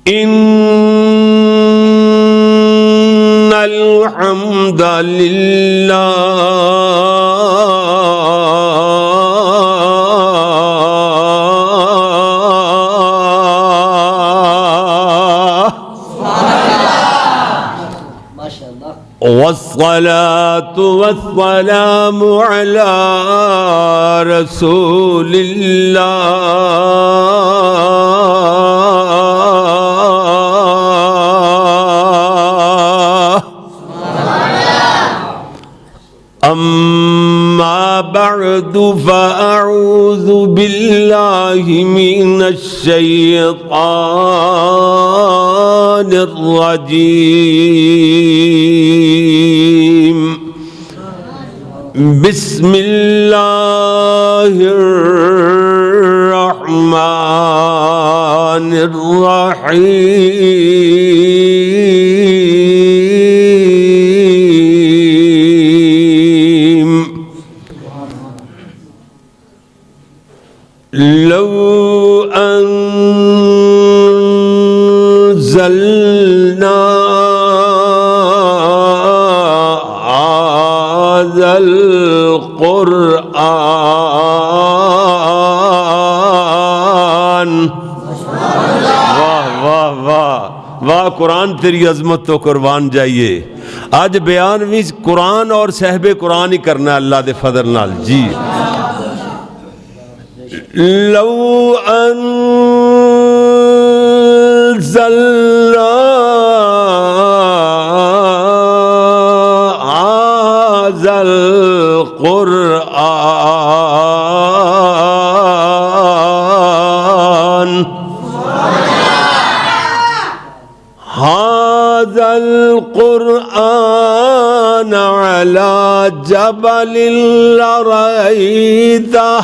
ان الحمد والصلاة والسلام على رسول الله أما بعد فأعوذ بالله من الشيطان الرجيم بسم الله الرحمن الرحيم لو أنزلنا هذا القرآن واہ قرآن تیری عظمت تو قربان جائیے. آج بیان بھی قرآن اور صحب قرآن ہی کرنا ہے اللہ دے فضل نال. جی لو انزلنا هذا القرآن على جبل لرأيته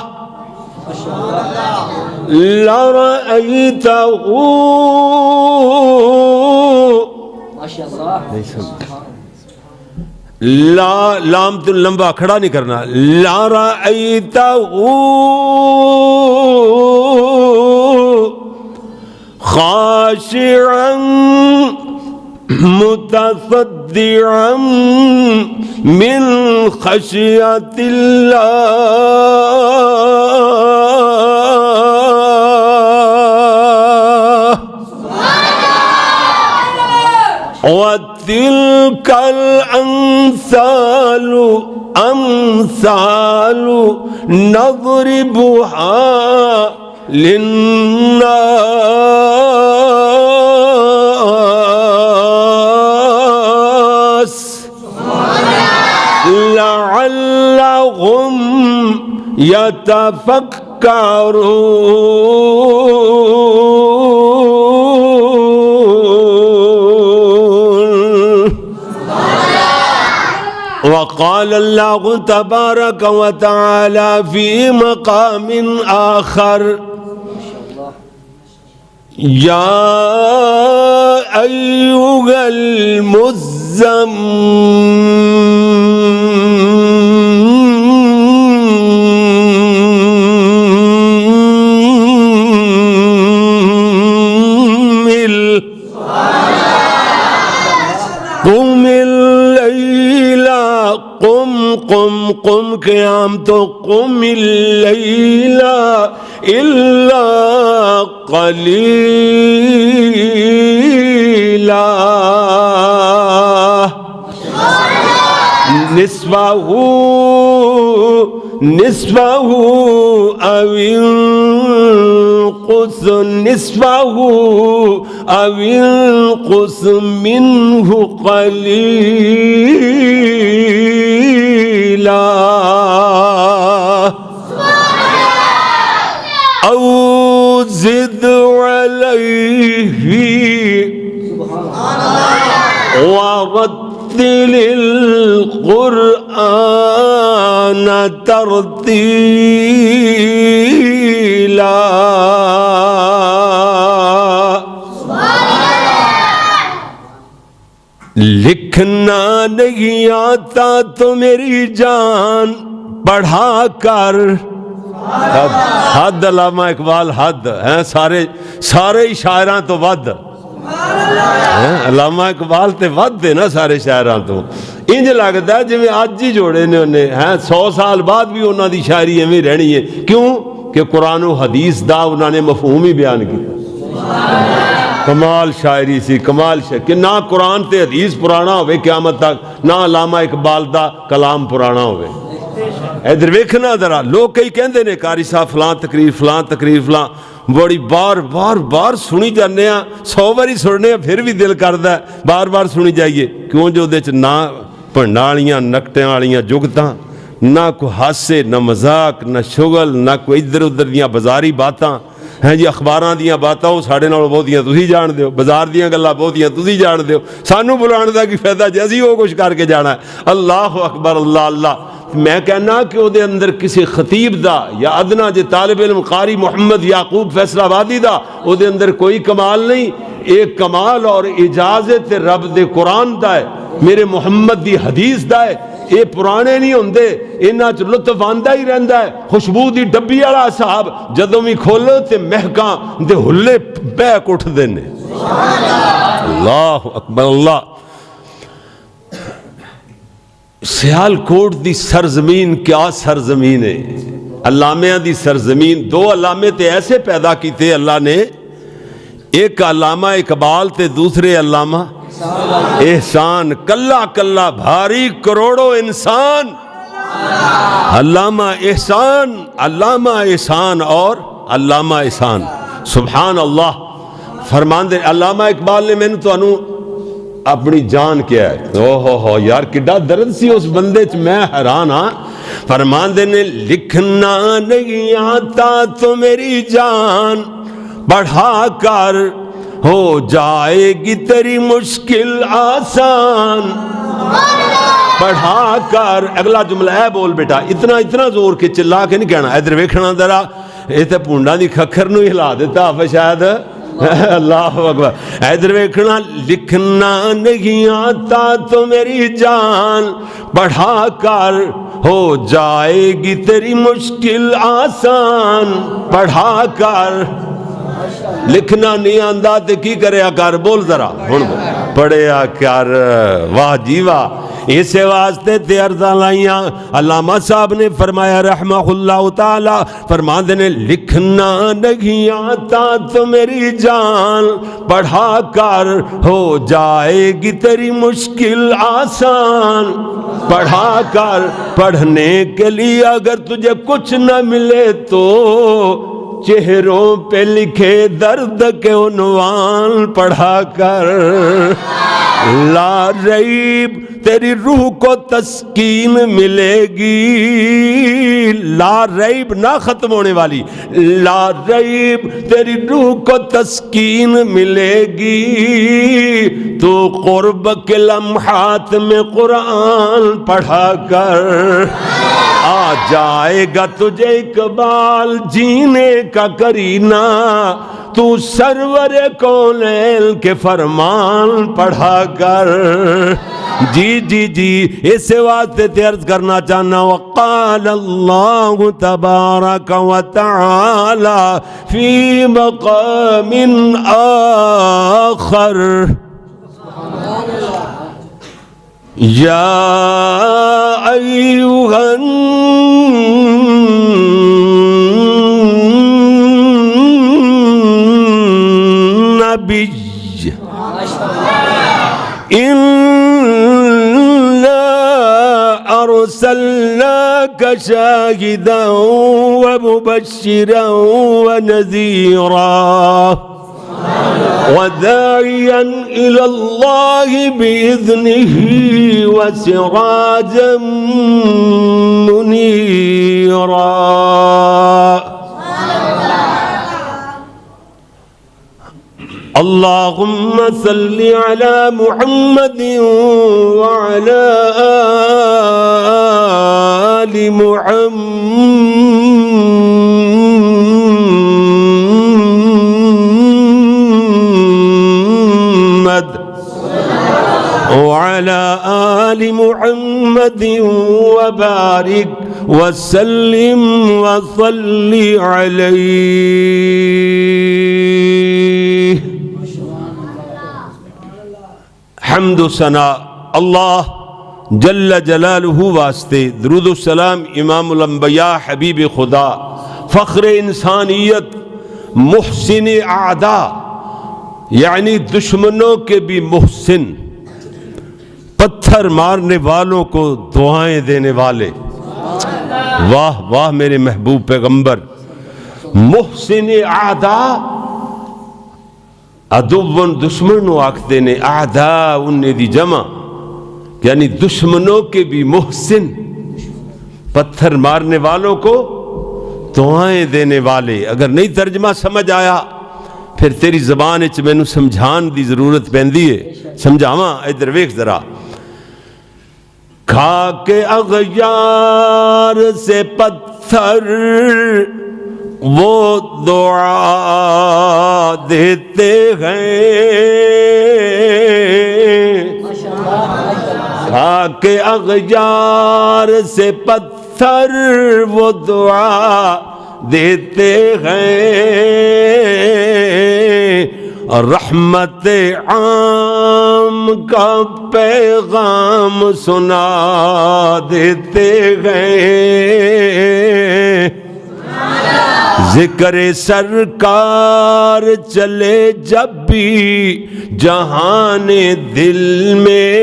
لا لام تو لمبا کھڑا نہیں کرنا. لرأيته خاشعا متصدعا من خشية الله وتلك الأمثال نضربها للناس لعلهم يتفكرون. وقال الله تبارك وتعالى في مقام آخر يا أيها المزمل قم الليل قم قیامت قم الليل إلا قليلا نصفه أو انقص منه قليلا أو زد عليه ورتل القرآن ترتيلا. لکھنا نہیں آتا تو میری جان پڑھا کر حد علامہ اقبال حد ہیں، سارے شاعراں تو ود، علامہ اقبال تے ود ہے نا سارے شاعراں تو. انج لگتا ہے جی اج ہی جوڑے نے انہیں، 100 سال بعد بھی انہوں دی شاعری ایویں رہنی ہے. کیوں کہ قرآن و حدیث دا انہوں نے مفہوم ہی بیان کیا. کمال شاعری سی، کمال کہ نہ قرآن تے حدیث پرانا ہوئے قیامت تک، نہ علامہ اقبال دا کلام پرانا ہوئے. ادھر ویکھنا ذرا، لوگ کئی کہندے نے قاری صاحب فلاں تقریر فلاں تقریر فلاں بڑی بار سنی جانے ہیں، 100 باری سننے ہیں پھر بھی دل کردا ہے بار سنی جائیے. کیوں جو دے چ نہ پڑھن والیاں نکٹیاں والیاں جگتاں، نہ کوئی ہاسے نہ مذاق نہ شغل، نہ کوئی ادھر ادھر دیاں بازاری باتاں ہیں جی. اخباراں دیاں باتاں وہ ساڈے نال بہتیاں تسی جان دیو، بازار دیاں گلاں بہتیاں تسی جان دیو، سانو بلان دا کی فائدہ جے اسی وہ کچھ کر کے جانا ہے. اللہ اکبر اللہ اللہ. میں کہنا کہ وہ دے اندر کسی خطیب دا یا ادنا جے طالب علم قاری محمد یعقوب فیصل آبادی دا وہ دے اندر کوئی کمال نہیں. ایک کمال اور اجازت رب دے قرآن دا ہے، میرے محمد دی حدیث دا ہے. یہ پرانے نہیں ہوندے، انہاں چ لطف آندا ہی رہندا ہے. خوشبو دی ڈبی والا صاحب جدوں بھی کھولو تے مہکاں دے ہلے بہک اٹھدے نے. اللہ اکبر اللہ. سیالکوٹ دی سرزمین کیا سرزمین ہے، علامیاں دی سرزمین. 2 علامے تے ایسے پیدا کیتے اللہ نے، ایک علامہ اقبال تے دوسرے علامہ احسان. کلا کلا بھاری کروڑوں انسان. علامہ احسان اور علامہ احسان. سبحان اللہ. فرماندے علامہ اقبال نے میں نے تو انو اپنی جان کیا ہے. اوہ یار کڈا درد سی اس بندے چ، میں حیران ہاں. فرماندے نے لکھنا نہیں آتا تو میری جان بڑھا کر ہو جائے گی تیری مشکل آسان. پڑھا کر اگلا جملہ ہے بول بیٹا، اتنا زور کے چلا کے نہیں کہنا. ادھر ویکھنا ذرا، یہ تے پونڈا دی کھکھر نو ہلا دیتا شاید. اللہ اکبر. ادھر ویکھنا، لکھنا نہیں آتا تو میری جان پڑھا کر ہو جائے گی تیری مشکل آسان. پڑھا کر لکھنا نہیں آندا تے کی کریا کر، بول ذرا ہن پڑھیا کر. واہ جی واہ. اسے واسطے تے عرضاں لائیاں. علامہ صاحب نے فرمایا رحمہ اللہ تعالی، فرماندے نے لکھنا نہیں آتا تو میری جان پڑھا کر ہو جائے گی تیری مشکل آسان. پڑھا کر، پڑھنے کے لیے اگر تجھے کچھ نہ ملے تو چہروں پہ لکھے درد کے عنوان. پڑھا کر لا ریب تیری روح کو تسکین ملے گی. لا ریب نہ ختم ہونے والی، لا ریب تیری روح کو تسکین ملے گی. تو قرب کے لمحات میں قرآن پڑھا کر آ جائے گا تجھے اقبال جینے کا کرینہ. تو سرور کونین کے فرمان پڑھا کر. جی اس واسطے تے عرض کرنا چاہنا، وقال اللہ تبارک و تعالی فی مقام آخر یا ایھا النبی أرسلناك شاهدا ومبشرا ونذيرا وداعيا إلى الله بإذنه وسراجا منيرا. اللهم صل على محمد وعلى آل محمد وعلى آل محمد وبارك وسلم وصل علیہ۔ حمد و ثنا اللہ جل جلالہ واسطے، درود و سلام امام الانبیاء حبیب خدا، فخر انسانیت، محسن اعداء یعنی دشمنوں کے بھی محسن، پتھر مارنے والوں کو دعائیں دینے والے، واہ واہ میرے محبوب پیغمبر۔ محسن اعداء عدوًا دشمنوں آکھتے نے، اعداء انہیں دی جمع یعنی دشمنوں کے بھی محسن، پتھر مارنے والوں کو دعائیں دینے والے۔ اگر نہیں ترجمہ سمجھ آیا پھر تیری زبان اچ میں نو سمجھان دی ضرورت پیندی ہے، سمجھاواں ادھر ویکھ ذرا۔ کھا کے اغیار سے پتھر وہ دعا دیتے ہیں، کھا کے اغیار سے پتھر وہ دعا دیتے ہیں، اور رحمت عام کا پیغام سنا دیتے ہیں۔ ذکر سرکار چلے جب بھی جہان دل میں،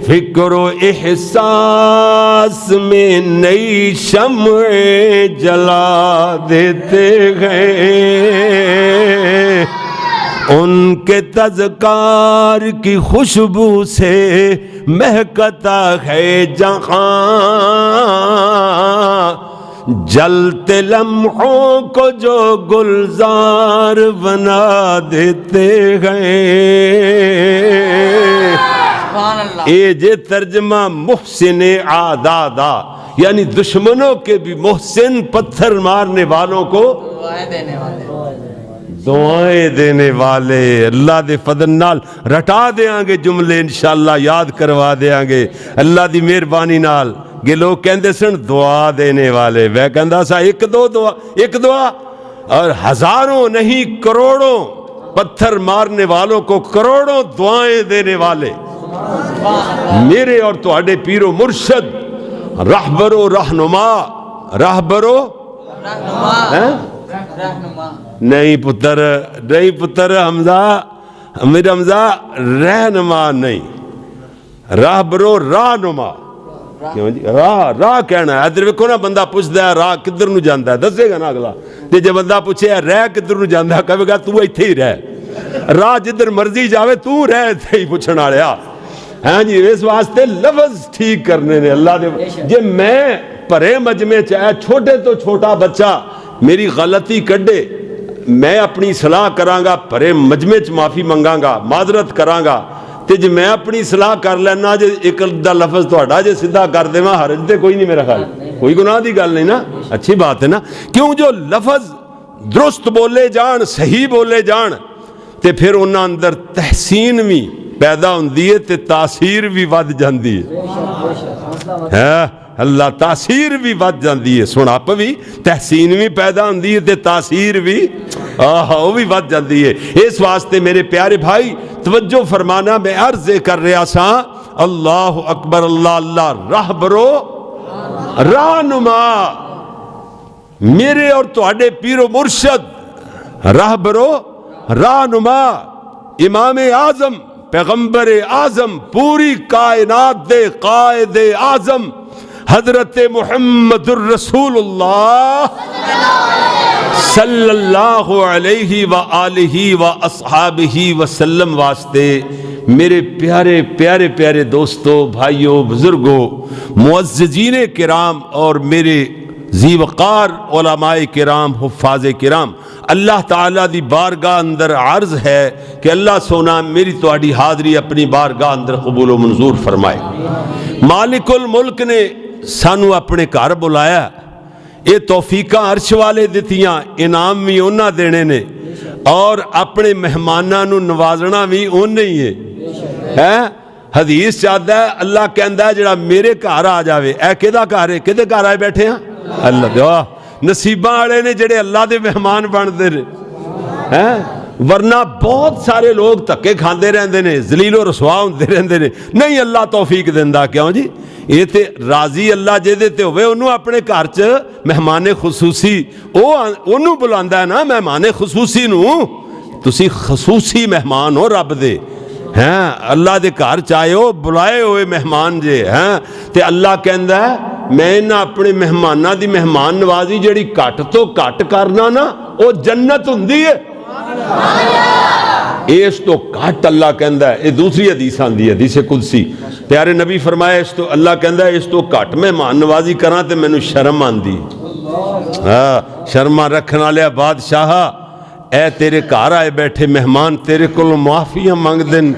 فکر و احساس میں نئی شمعیں جلا دیتے ہیں۔ ان کے تذکار کی خوشبو سے مہکتا ہے جہاں، جلتے لمحوں کو جو گلزار بنا دیتے ہیں۔ اے جے ترجمہ محسن اعداء یعنی دشمنوں کے بھی محسن، پتھر مارنے والوں کو دعائیں دینے والے۔ اللہ دے فضل نال رٹا دیاں گے جملے، انشاءاللہ یاد کروا دیاں گے اللہ دی مہربانی نال۔ کہ لوگ کہندے سن دعا دینے والے، میں کہندا سا ایک دعا اور ہزاروں نہیں کروڑوں پتھر مارنے والوں کو کروڑوں دعائیں دینے والے، میرے اور تہاڈے پیر و مرشد، رہبر و رہنما، رہبر و نہیں پتر حمزہ، امیر حمزہ، رہنما نہیں، رہبر و رہنما۔ راہ کہنا ہے، ادھر ویکھو نا، بندہ پوچھدا ہے راہ کدھر نو جاندا ہے، دسے گا نا اگلا۔ تے جے بندہ پوچھے رہ کدھر نو جاندا ہے، کہے گا تو ایتھے ہی رہ، راہ جدھر مرضی جاوے تو رہ ایتھے ہی پوچھن والیا۔ ہاں جی، اس واسطے لفظ ٹھیک کرنے نے اللہ دے۔ جے میں پرے مجمع چاہے چھوٹے تو چھوٹا بچہ میری غلطی کڈے، میں اپنی صلاح کراں گا، پرے مجمع چ معافی منگاں گا، معذرت کراں گا۔ تے جے میں اپنی صلاح کر لینا، جے ایک دا لفظ تہاڈا جے سیدھا کر دیواں، حرج تے کوئی نہیں، میرا خیال کوئی گناہ دی گل نہیں نا، اچھی بات ہے نا۔ کیوں جو لفظ درست بولے جان، صحیح بولے جان، تے پھر انہاں اندر تحسین بھی پیدا ہوندی ہے تے تاثیر بھی ود جاندی ہے۔ اللہ تاثیر بھی ود جاندی ہے، سناپ بھی تحسین بھی پیدا ہوندی ہے تے تاثیر بھی وہ بھی ود جاندی ہے۔ اس واسطے میرے پیارے بھائی توجہ فرمانا، میں عرض کر رہا سا، اللہ اکبر، اللہ اللہ، رہبر و رہنما، میرے اور تہاڈے پیر و مرشد، رہبر و رہنما، امام اعظم، پیغمبر اعظم، پوری کائنات دے قائد اعظم حضرت محمد الرسول اللہ صلی اللہ علیہ وآلہ واصحابہ وسلم واسطے میرے پیارے پیارے پیارے دوستو، بھائیوں، بزرگوں، معززین کرام اور میرے ذی وقار علماء کرام، حفاظ کرام، اللہ تعالیٰ دی بارگاہ اندر عرض ہے کہ اللہ سونا میری تہاڈی حاضری اپنی بارگاہ اندر قبول و منظور فرمائے۔ مالک الملک نے سانو اپنے گھر بلایا، یہ توفیقاں عرش والے دتیاں، انعام بھی انہاں دینے نے، اور اپنے مہماناں نو نوازنا بھی انہاں ہی ہے۔ حدیث چاہتا ہے اللہ کہندا ہے جڑا میرے گھر آ جاوے، اے کہدا گھر ہے، کہدے گھر آئے بیٹھے ہیں اللہ دے، نصیباں والے نے جڑے اللہ دے مہمان بنتے ہیں، ورنہ بہت سارے لوگ دھکے کھاندے رہندے نے، ذلیل و رسوا ہوندے رہندے نے، نہیں اللہ توفیق دیندا، کیوں جی؟ یہ تے راضی اللہ جہدے تے ہوئے انہوں اپنے گھر چ مہمان خصوصی انہوں بلاندا ہے نا، مہمان خصوصی نو تسی خصوصی مہمان ہو رب دے، ہیں اللہ دے گھر چاہے ہو بلائے ہوئے مہمان جے ہیں، تے اللہ کہندا ہے میں نہ اپنے مہماناں دی مہمان نوازی جڑی گھٹ تو گھٹ کرنا نا او جنت ہوندی ہے، اس تو گھٹ اللہ کہندا ہے، یہ دوسری حدیث آندی ہے، حدیث قدسی، پیارے نبی فرمایا اس تو اللہ کہندا ہے اس تو گھٹ مہمان نوازی کراں تے مینوں شرم آندی، ہاں شرما رکھن والے بادشاہ، اے تیرے گھر آئے بیٹھے مہمان تیرے کول معافیاں منگ دین،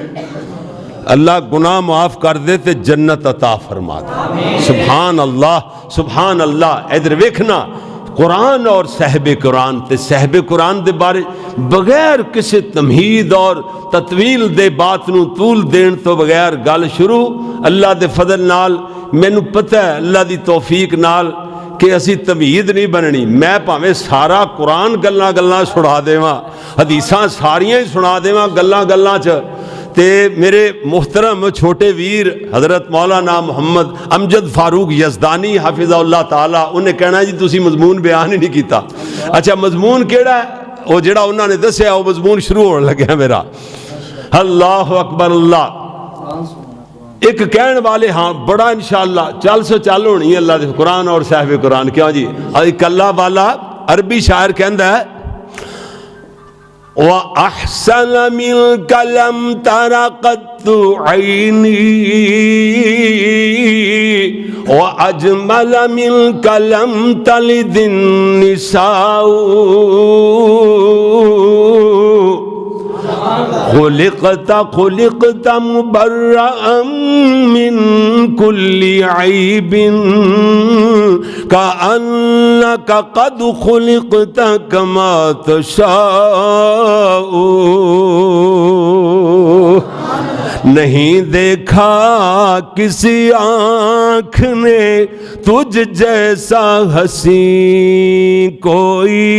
اللہ گناہ معاف کر دے تے جنت عطا فرما دے، سبحان اللہ سبحان اللہ۔ ادھر ویکھنا قرآن اور صاحب قرآن، تے صاحب قرآن دے بارے بغیر کسی تمہید اور تطویل دے بات نو طول دین تو بغیر گل شروع، اللہ دے فضل نال مینوں پتہ ہے اللہ دی توفیق نال کہ اسی تمہید نہیں بننی، میں پاویں سارا قرآن گلاں گلاں سنا دیواں، حدیثاں ساریاں ہی سنا دیواں گلاں گلاں چ، تے میرے محترم چھوٹے ویر حضرت مولانا محمد امجد فاروق یزدانی حافظہ اللہ تعالیٰ انہیں کہنا جی تسی مضمون بیان ہی نہیں کیتا، اچھا مضمون کیڑا ہے؟ وہ جڑا انہوں نے دسیا وہ مضمون شروع ہونے لگیا میرا، اللہ اکبر اللہ، ایک کہن والے ہاں بڑا انشاءاللہ چل سو چل ہونی ہے اللہ دے قرآن اور صاحب قرآن، کیوں جی؟ ایک اللہ والا عربی شاعر کہندا ہے وَأَحْسَنَ مِنْكَ لَمْ تَرَ قَطُّ عَيْنِي وَأَجْمَلَ مِنْكَ لَمْ تَلِدِ النِّسَاءُ خلقت مبرأ من كل عيب كأنك قد خلقت كما تشاء، نہیں دیکھا کسی آنکھ نے تجھ جیسا حسین کوئی،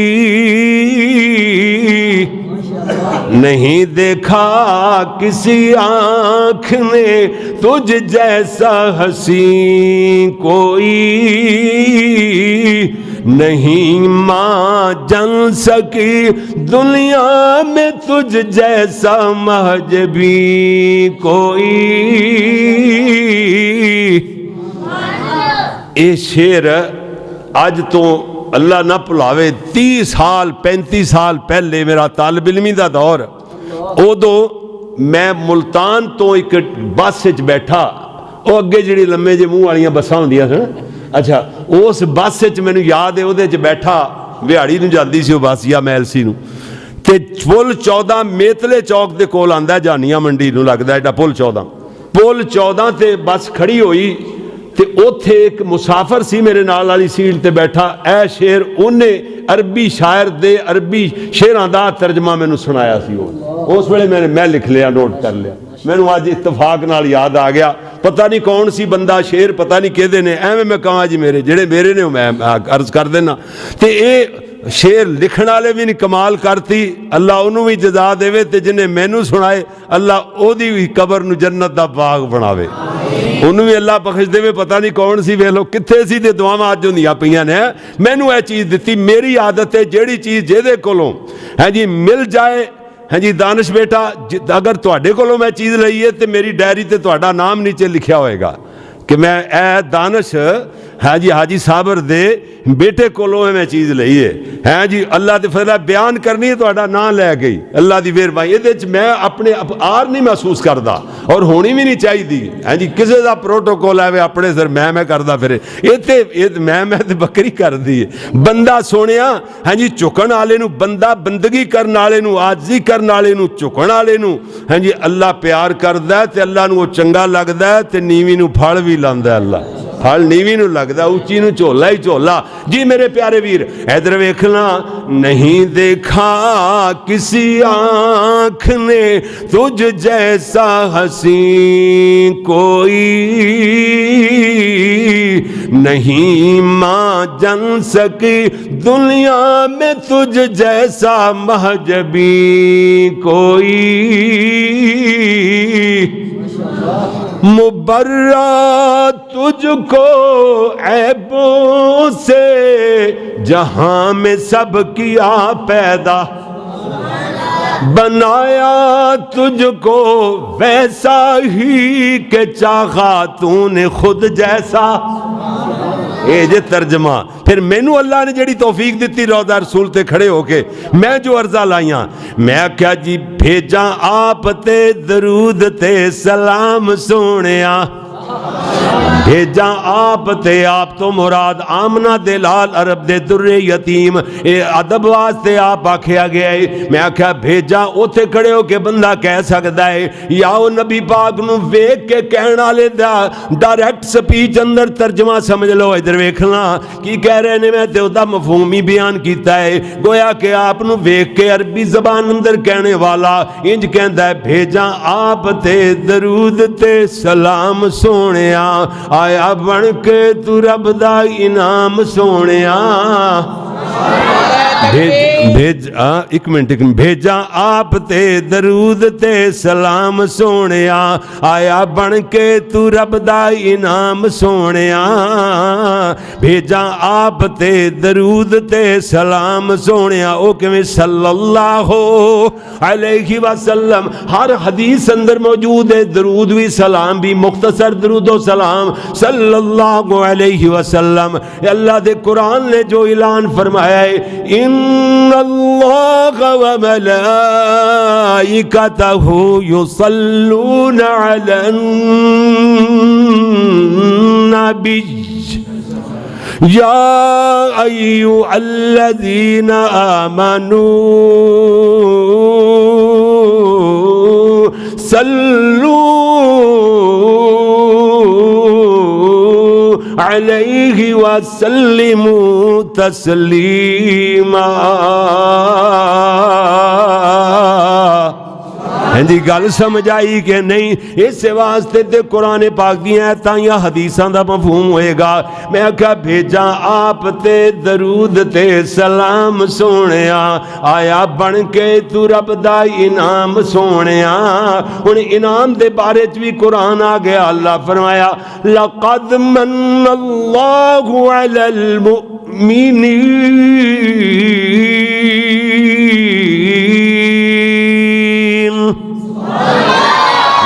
نہیں دیکھا کسی آنکھ نے تجھ جیسا حسین کوئی، نہیں ماں جن سکی دنیا میں تجھ جیسا مہجبی کوئی۔ یہ شعر آج تو اللہ نہ بھلاوے 30 سال 35 سال پہلے میرا طالب علمی دا دور، ادو میں ملتان تو ایک بس وچ بیٹھا، وہ اگے جڑی لمے جے منہ والیاں بساں ہوندیاں سن، اچھا اس بس وچ مینوں یاد ہے اودے وچ بیٹھا، وہاڑی نوں جاندی سی وہ بس یا میلسی نوں، تے پل 14 میتلے چوک دے کول آندا جانیاں منڈی نوں لگدا ایڈا پل 14 تے بس کھڑی ہوئی، تے اوتھے ایک مسافر سی میرے نال والی سیٹ تے بیٹھا، اے شعر انہیں عربی شاعر دے عربی شعراں دا ترجمہ مینوں سنایا سی، اس ویلے میں لکھ لیا، نوٹ کر لیا، مینوں اج اتفاق نال یاد آ گیا، پتہ نہیں کون سی بندہ شعر پتہ نہیں کہدے نے، ایویں میں کہاں جی میرے جڑے میرے نے میں عرض کر دینا، تے اے شعر لکھن والے بھی نہیں کمال کرتی، اللہ انہوں بھی جزا دے تے جنہیں مینوں سنائے اللہ او دی بھی قبر نو جنت دا باغ بناوے، انہوں بھی اللہ بخش دے، پتہ نہیں کون سی ویلو کتھے سی تے دعاواں اج ہوندیاں پیاں نے، مینوں اے چیز دتی، میری عادت ہے جیڑی چیز جہدے کولوں ہے جی مل جائے، ہاں جی دانش بیٹا اگر تواڈے کولوں میں چیز لئی ہے تے میری ڈائری تے تواڈا نام نیچے لکھیا ہوئے گا کہ میں اے دانش ہاں جی حاجی صابر دے بیٹے کولوں میں چیز لئی ہے، ہاں جی اللہ دے فضل بیان کرنی ہے تواڈا نام لے گئی، اللہ دی مہربانی، یہ وچ میں اپنے آر نہیں محسوس کردا اور ہونی بھی نہیں چاہیے، ہاں جی کسے دا پروٹوکول ہے اپنے سر میں کردا پھرے، یہ میں تے بکری کر دی ہے، بندہ سونیا ہاں جی چکن والے نو، بندہ بندگی کرن والے نو، عاجزی کرن والے نو، چکن والے نو ہاں جی اللہ پیار کردا ہے تے اللہ نو وہ چنگا لگدا ہے تے نیوی نو پھڑ بھی لاندا ہے اللہ، ہل نیوی نو لگدا اونچی نو جھولا ہی جھولا. جی میرے پیارے ویر ادھر ویکھنا, نہیں دیکھا کسی آنکھ نے تجھ جیسا حسین کوئی, نہیں ماں جن سکی دنیا میں تجھ جیسا مہجبی کوئی, مبرّا تجھ کو عیبوں سے جہاں میں سب کیا پیدا, بنایا تجھ کو ویسا ہی کہ چاہا تو نے خود جیسا. اے جے ترجمہ. پھر مینو اللہ نے جڑی توفیق دیتی روضہ رسول تے کھڑے ہو کے میں جو عرضہ لائیاں, میں کیا جی بھیجاں آپ تے درود تے سلام سونیاں, بھیجاں آپ تے, آپ تو مراد آمنہ دے لال عرب دے در یتیم, اے ادب واسطے آپ آکھیا گیا ہے. میں آکھیا بھیجاں اوتھے کھڑے ہو کے بندہ کہہ سکتا ہے, یا او نبی پاک نو ویکھ کے کہنا لے دا ڈائریکٹ سپیچ اندر ترجمہ سمجھ لو. ادھر ویکھنا کی کہہ رہے نے, میں تے اودا مفہوم ہی بیان کیتا ہے. گویا کہ آپ نو ویکھ کے عربی زبان اندر کہنے والا انج کہندا ہے بھیجاں آپ تے درود تے سلام سونیاں, آیا بن کے تو رب دا انعام سونیاں. ایک منٹ بھیجاں آپ تے درود تے سلام سونیاں, آیا بن کے تو رب دا انعام سونیاں, بھیجاں آپ تے درود تے سلام سونیاں. او کہ صلی اللہ علیہ وسلم ہر حدیث اندر موجود ہے, درود بھی سلام بھی, مختصر درود و سلام صلی اللہ علیہ وسلم. اللہ دے قرآن نے جو اعلان فرمایا ہے, ان اللہ و ملائکتہ یصلون علی النبی یا ایھا الذین آمنوا صلوا علیہ وسلموا تسلیما. جی گل سمجھ آئی کہ نہیں؟ اس واسطے تے قرآن پاک دی آیتاں یا حدیثاں دا مفہوم ہوئے گا. میں کہا بھیجاں آپ تے درود تے سلام سونیاں, آیا بن کے تو رب دا انعام سونیاں. ہن انعام دے بارے چ بھی قرآن آ گیا. اللہ فرمایا لقد من اللہ علی المؤمنین,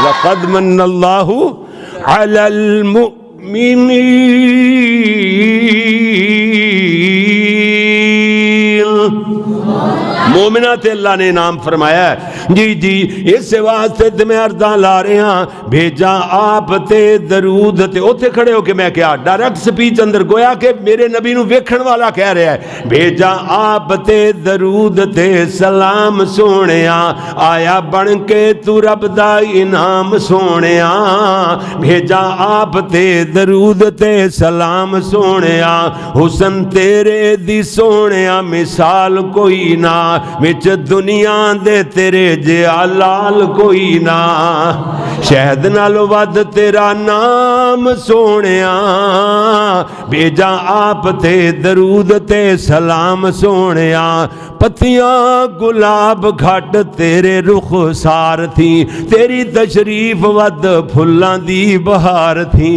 لقد من اللہ علی المؤمنین. مومنہ تے اللہ نے انعام فرمایا ہے. جی جی اس واسطے تے میں عرضاں لا رہے ہاں, بھیجاں آپ تے درود تے اوتھے کھڑے ہو کے میں کیا ڈائریکٹ سپیچ اندر گویا کہ میرے نبی نو ویکھن والا کہہ رہا ہے, بھیجاں آپ تے درود تے سلام سونیاں, آیا بن کے تو رب دا انعام سونیاں. بھیجاں آپ تے درود تے سلام سونیاں, حسن تیرے دی سونیاں مثال کوئی نہ, وچ دنیا دے تیرے جلال کوئی نہ, شہد نال ود تیرا نام سونیاں. بھیجاں آپ تے درود تے سلام سونیاں, پتیاں گلاب گھٹ تیرے رخ سار تھی, تیری تشریف ود پھلاں دی بہار تھی.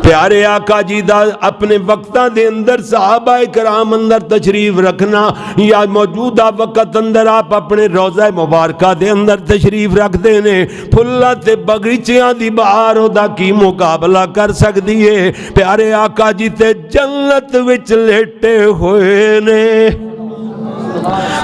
پیارے آقا جی دا اپنے وقتاں دے اندر صحابہ کرام اندر تشریف رکھنا یا موجودہ وقت اندر آپ اپنے روضہ مبارکہ دے اندر تشریف رکھ دینے, پھلا تے بغیچیاں دی بہار دا کی مقابلہ کر سکتی ہے. پیارے آقا جی تے جنت وچ لیٹے ہوئے نے,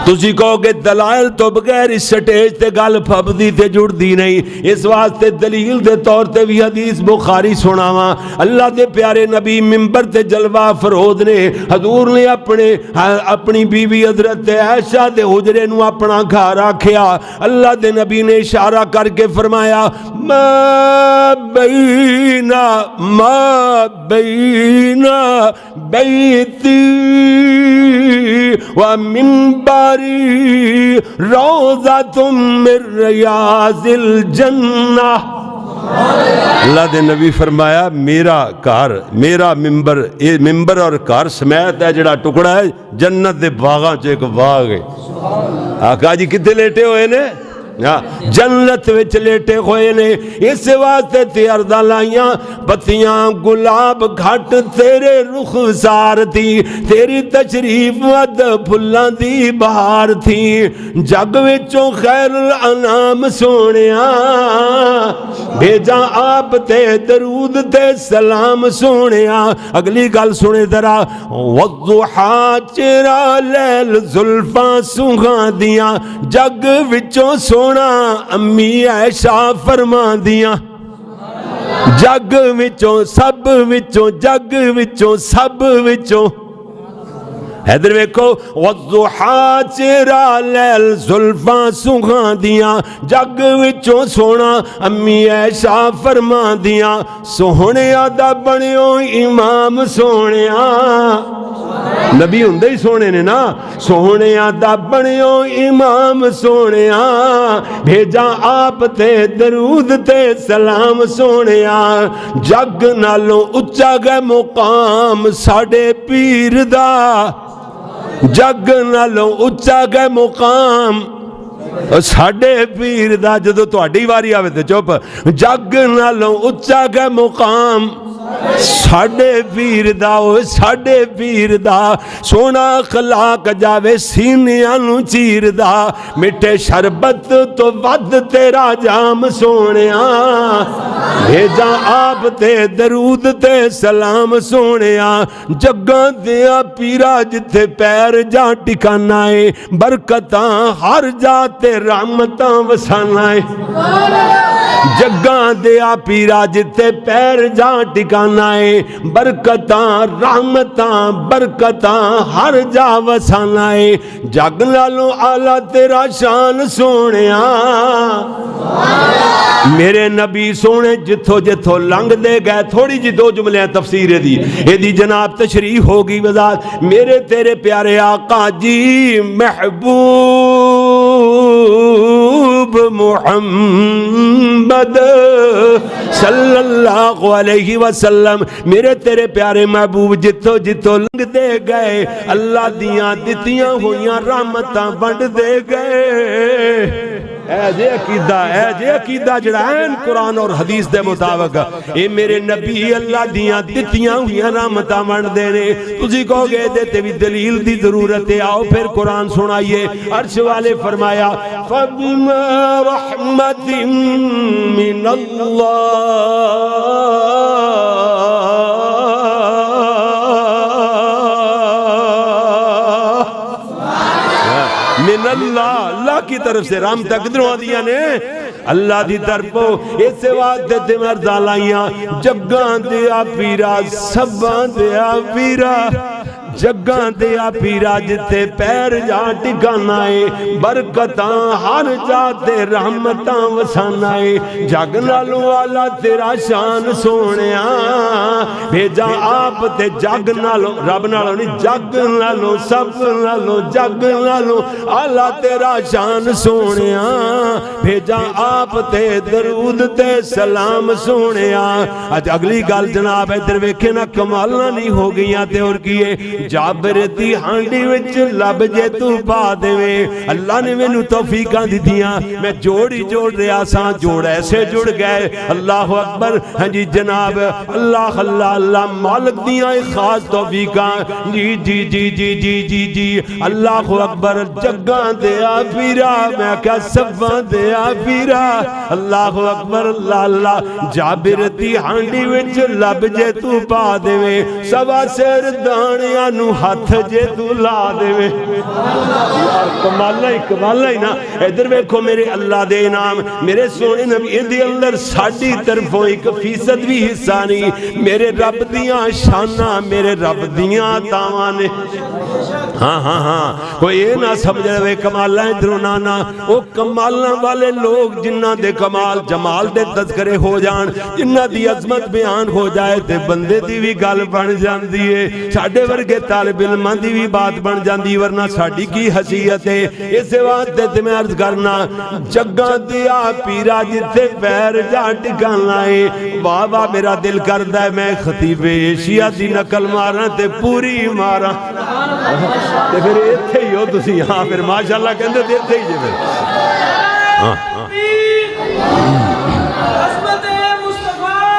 تسی کہو کہ دلائل تو بغیر اس سٹیج تے گل پھبدی تے جڑدی نہیں، اس واسطے دلیل دے طور تے بھی حدیث بخاری سناواں۔ اللہ دے پیارے نبی ممبر تے جلوہ فرود نے، حضور نے اپنی بیوی حضرت عائشہ دے حجرے نو اپنا گھر آکھیا، اللہ دے نبی نے اشارہ کر کے فرمایا ما بین بیتی و منبری روضۃ من ریاض الجنہ۔ اللہ دے نبی فرمایا میرا گھر، میرا ممبر، یہ ممبر اور گھر سمیت ہے جڑا ٹکڑا ہے جنت دے باغاں چ ایک باغ ہے۔ آقا جی کتے لیٹے ہوئے نے؟ جنت وچ لیٹے ہوئے نے، اس واسطے تے عرضاں لائیاں پتیاں گلاب گھٹ تیرے رخسار تھی، تیری تشریف ود پھلاں دی بہار تھی، جگ وچوں خیر الانام سونیا بھیجا آپ تے درود تے سلام سونیا۔ اگلی گل سنے ذرا، والضحا چرا لیل زلفاں سوہاں دیاں، جگ وچوں سونا امی عائشہ فرما دیاں، جگ وچوں سب وچوں، جگ وچوں سب وچوں۔ ادھر ویکھو، والضحا چرا لیل زلفاں سوہاں دیاں، جگ وچوں سونا امی عائشہ فرما دیاں، سوہنیا دا بنیو امام سونیا۔ نبی ہوندے ہی سونے نے نا، سونیا دا بنیو امام سونیا، بھیجا آپ تے درود تے سلام سونیا، جگ نالوں اچا گئے مقام ساڈے پیر دا، جگ نالوں اچا گئے مقام ساڈے پیر دا۔ جدو تہاڈی واری آوے تے چپ، جگ نالوں اچا گئے مقام ساڈے پیر دا، ساڈے پیر دا، سونا اخلاق جاوے سینیاں نو چیر دا، مٹھے شربت تو ود تیرا جام سونیا، بھیجا آپ تے درود تے سلام سونیا، جگاں دیا پیرا جتھے پیر جا ٹکانا ہے، برکتاں ہر جا تے رحمتاں وسانا ہے، جگاں دیا پیرا جتے پیر جا ٹکانا ہے، برکتاں رحمتاں برکتاں ہر جا وسانا ہے، جگ نالوں آلہ تیرا شان سونیا۔ میرے نبی سونے جتھو جتھو لنگ دے گئے، تھوڑی جی دو جملے تفسیر دی، یہ دی جناب تشریح ہوگی وضاحت، میرے تیرے پیارے آقا جی محبوب محمد صلی اللہ علیہ وسلم، میرے تیرے پیارے محبوب جتھو جتھو لنگ دے گئے، اللہ دیاں دتیاں ہویاں رحمتاں بنڈ دے گئے۔ اے جے عقیدہ جڑا این قرآن اور حدیث دے مطابق، اے میرے نبی اللہ دیاں دتیاں ہویاں رحمتاں بنڈ دے نے۔ تسی کہو گے دیتے بھی دلیل دی ضرورت ہے، آؤ پھر قرآن سنائیے۔ عرش والے فرمایا فَبِمَا رَحْمَةٍ مِّنَ من اللہ، اللہ کی طرف سے رحمتہ کدھروں دیا نے؟ اللہ دی طرفوں، اس واسطے تے مرزا لائیاں، جگاں دیا پیرا سباں دیا پیرا، جگاں دیا پیرا جتے پیر جا ٹکانا ہے، برکتاں ہر جاتے رحمتاں وسانا ہے، جگ نالوں والا تیرا شان سونیا، بھیجا آپ تے جگ نالوں، رب نالوں نہیں، جگ نالوں سب نالوں، جگ نالوں آلہ تیرا شان سونیا، بھیجا آپ تے درود تے سلام سونیا۔ آج اگلی گل جناب ادھر ویکھے نا، کمالنا نہیں ہو گئیاں تے اور کیے، جابر دی ہانڈی وچ لب جے تو پا دے، اللہ نے میں نو توفیقاں دی دیاں، میں جوڑی جوڑ رہا ساں، جوڑ ایسے جڑ گئے، اللہ اکبر۔ ہاں جی جناب اللہ اللہ اللہ مالک دیاں خاص توفیقاں، جی جی جی جی جی جی جی اللہ اکبر۔ جگاں دیا پیرا، میں کہا سباں دیا پیرا، اللہ اکبر اللہ اللہ۔ جابر دی ہانڈی وچ لب جے تو پا دے، سوا سر دانیاں نو ہاتھ جے تو لا دے یار کمالا ہی نا ادھر ویکھو میرے اللہ دے انعام میرے سونے نبی دے اندر ساڈی طرفوں 1% بھی حصہ نہیں میرے رب دیاں شاناں میرے رب دیاں تاواں نے ہاں کوئی یہ نہ سمجھ رہے کمالاں ادھروں نانا وہ کمالاں والے لوگ جنہ دے کمال جمال دے تذکرے ہو جان جنہ دی عظمت بیان ہو جائے تے بندے دی بھی گل بن جاندی ہے ساڈے ورگے طالب علماں دی بھی بات بن جاندی ورنہ ساڈی کی حیثیت ہے اس واسطے تے میں عرض کرنا جگاں دیا پیرا جتھے پیر جا ٹکانا ہے واہ واہ میرا دل کردا ہے میں خطیب ایشیا دی نقل ماراں تے پوری ماراں تے پھر ایتھے ہی ہو تسی ہاں پھر ماشاءاللہ کہندے تے ایتھے ہی جے پھر ہاں عظمت مصطفیٰ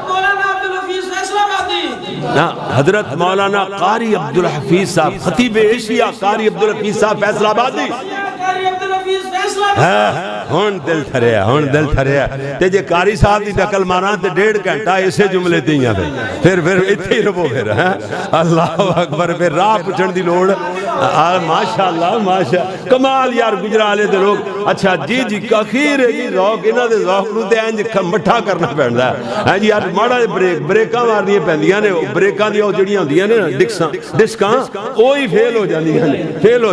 مولانا عبدالحفیظ فیصلہ آبادی حضرت مولانا قاری عبدالحفیظ صاحب خطیب ایشیا قاری عبدالحفیظ صاحب فیصلہ آبادی قاری عبدالحفیظ فیصلہ ہون دل تھریا تے جے قاری صاحب دی نقل ماراں تے 1.5 گھنٹہ اسے جملے دیاں پھر اتھے ہی رہو پھر اللہ اکبر پھر راہ پوچھن دی لوڑ ماشاءاللہ کمال یار گجرالے دے لوگ اچھا جی اخیر ہے جی ذوق انہاں دے ذوق نوں تے انج مٹھا کرنا پیندا ہے جی یار ماڑا بریکاں مارنیاں پیندیاں نے بریکاں دی او جڑیاں ہوندیاں نے ڈسکاں اوہی فیل ہو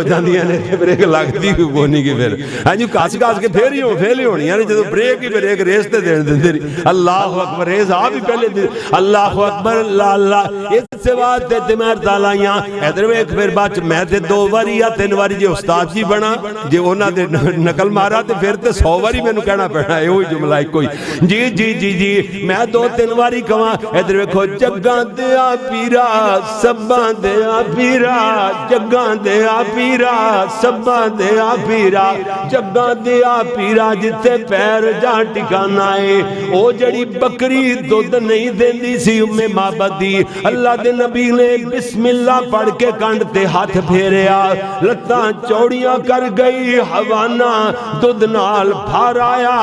جاندیاں نے بریک لگدی کوئی نہیں کہ پھر ہاں جی کاس کے پھر ہی فیل ہی ہونی یعنی جدو بریک ہی بریک ریس تے دین دے اللہ اکبر ریس آپ ہی پہلے دے اللہ اکبر اللہ اس سے بات تے تمہار دالائیاں ادھر میں ایک پھر بات میں تے 2 واری یا 3 واری جے استاد جی بنا جے اونا دے نقل مارا تے پھر تے 100 واری میں نو کہنا پڑنا ہے وہی جملہ ایک کوئی جی میں 2-3 واری کہاں ادھر ویکھو جگاں دیا پیرا سباں دیا پیرا جگاں دیا پیرا سباں دیا پیرا جگاں دیا پیرا جتے پیر جا ٹکانا ہے او جڑی بکری دودھ نہیں دیندی سی معبد دی اللہ دے نبی نے بسم اللہ پڑھ کے کنڈ تے ہاتھ پھیریا لتاں چوڑیاں کر گئی حوانا دودھ نال بھار آیا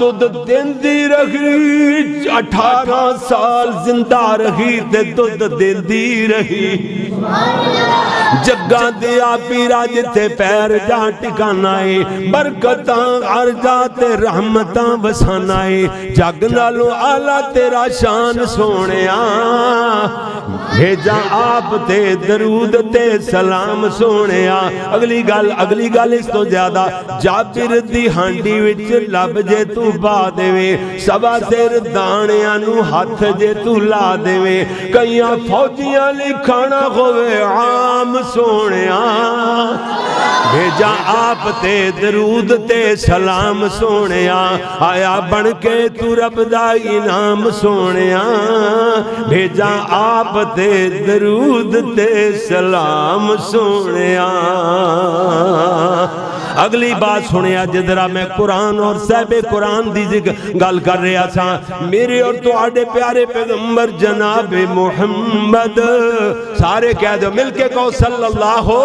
دودھ دیندی رہی 18 سال زندہ رہی تے دودھ دیندی رہی جگاں دیا پیرا جتے پیر جا ٹکانا ہے برکتاں عرضات رحمتاں وسانا ہے جگ نالو آلہ تیرا شان سونیا بھیجا آپ تے درود تے سلام سونیا اگلی گل اس تو زیادہ جابر دی ہانڈی وچ لب جے تو با دے وے سوا سر دانیاں نو ہاتھ جے تو لا دے وے کئیاں فوجیاں لکھانا ہوئے عام سونیا بھیجا آپ تے درود تے سلام سونیا آیا بن کے تو رب دا انعام سونیا بھیجا آپ تے درود تے سلام سونیا اگلی بات سنیا جدرا میں قرآن اور صاحب قرآن دی گل کر رہا تھا میرے اور تو آڈے پیارے پیغمبر جناب محمد سارے کہہ دو مل کے کہو صلی اللہ ہو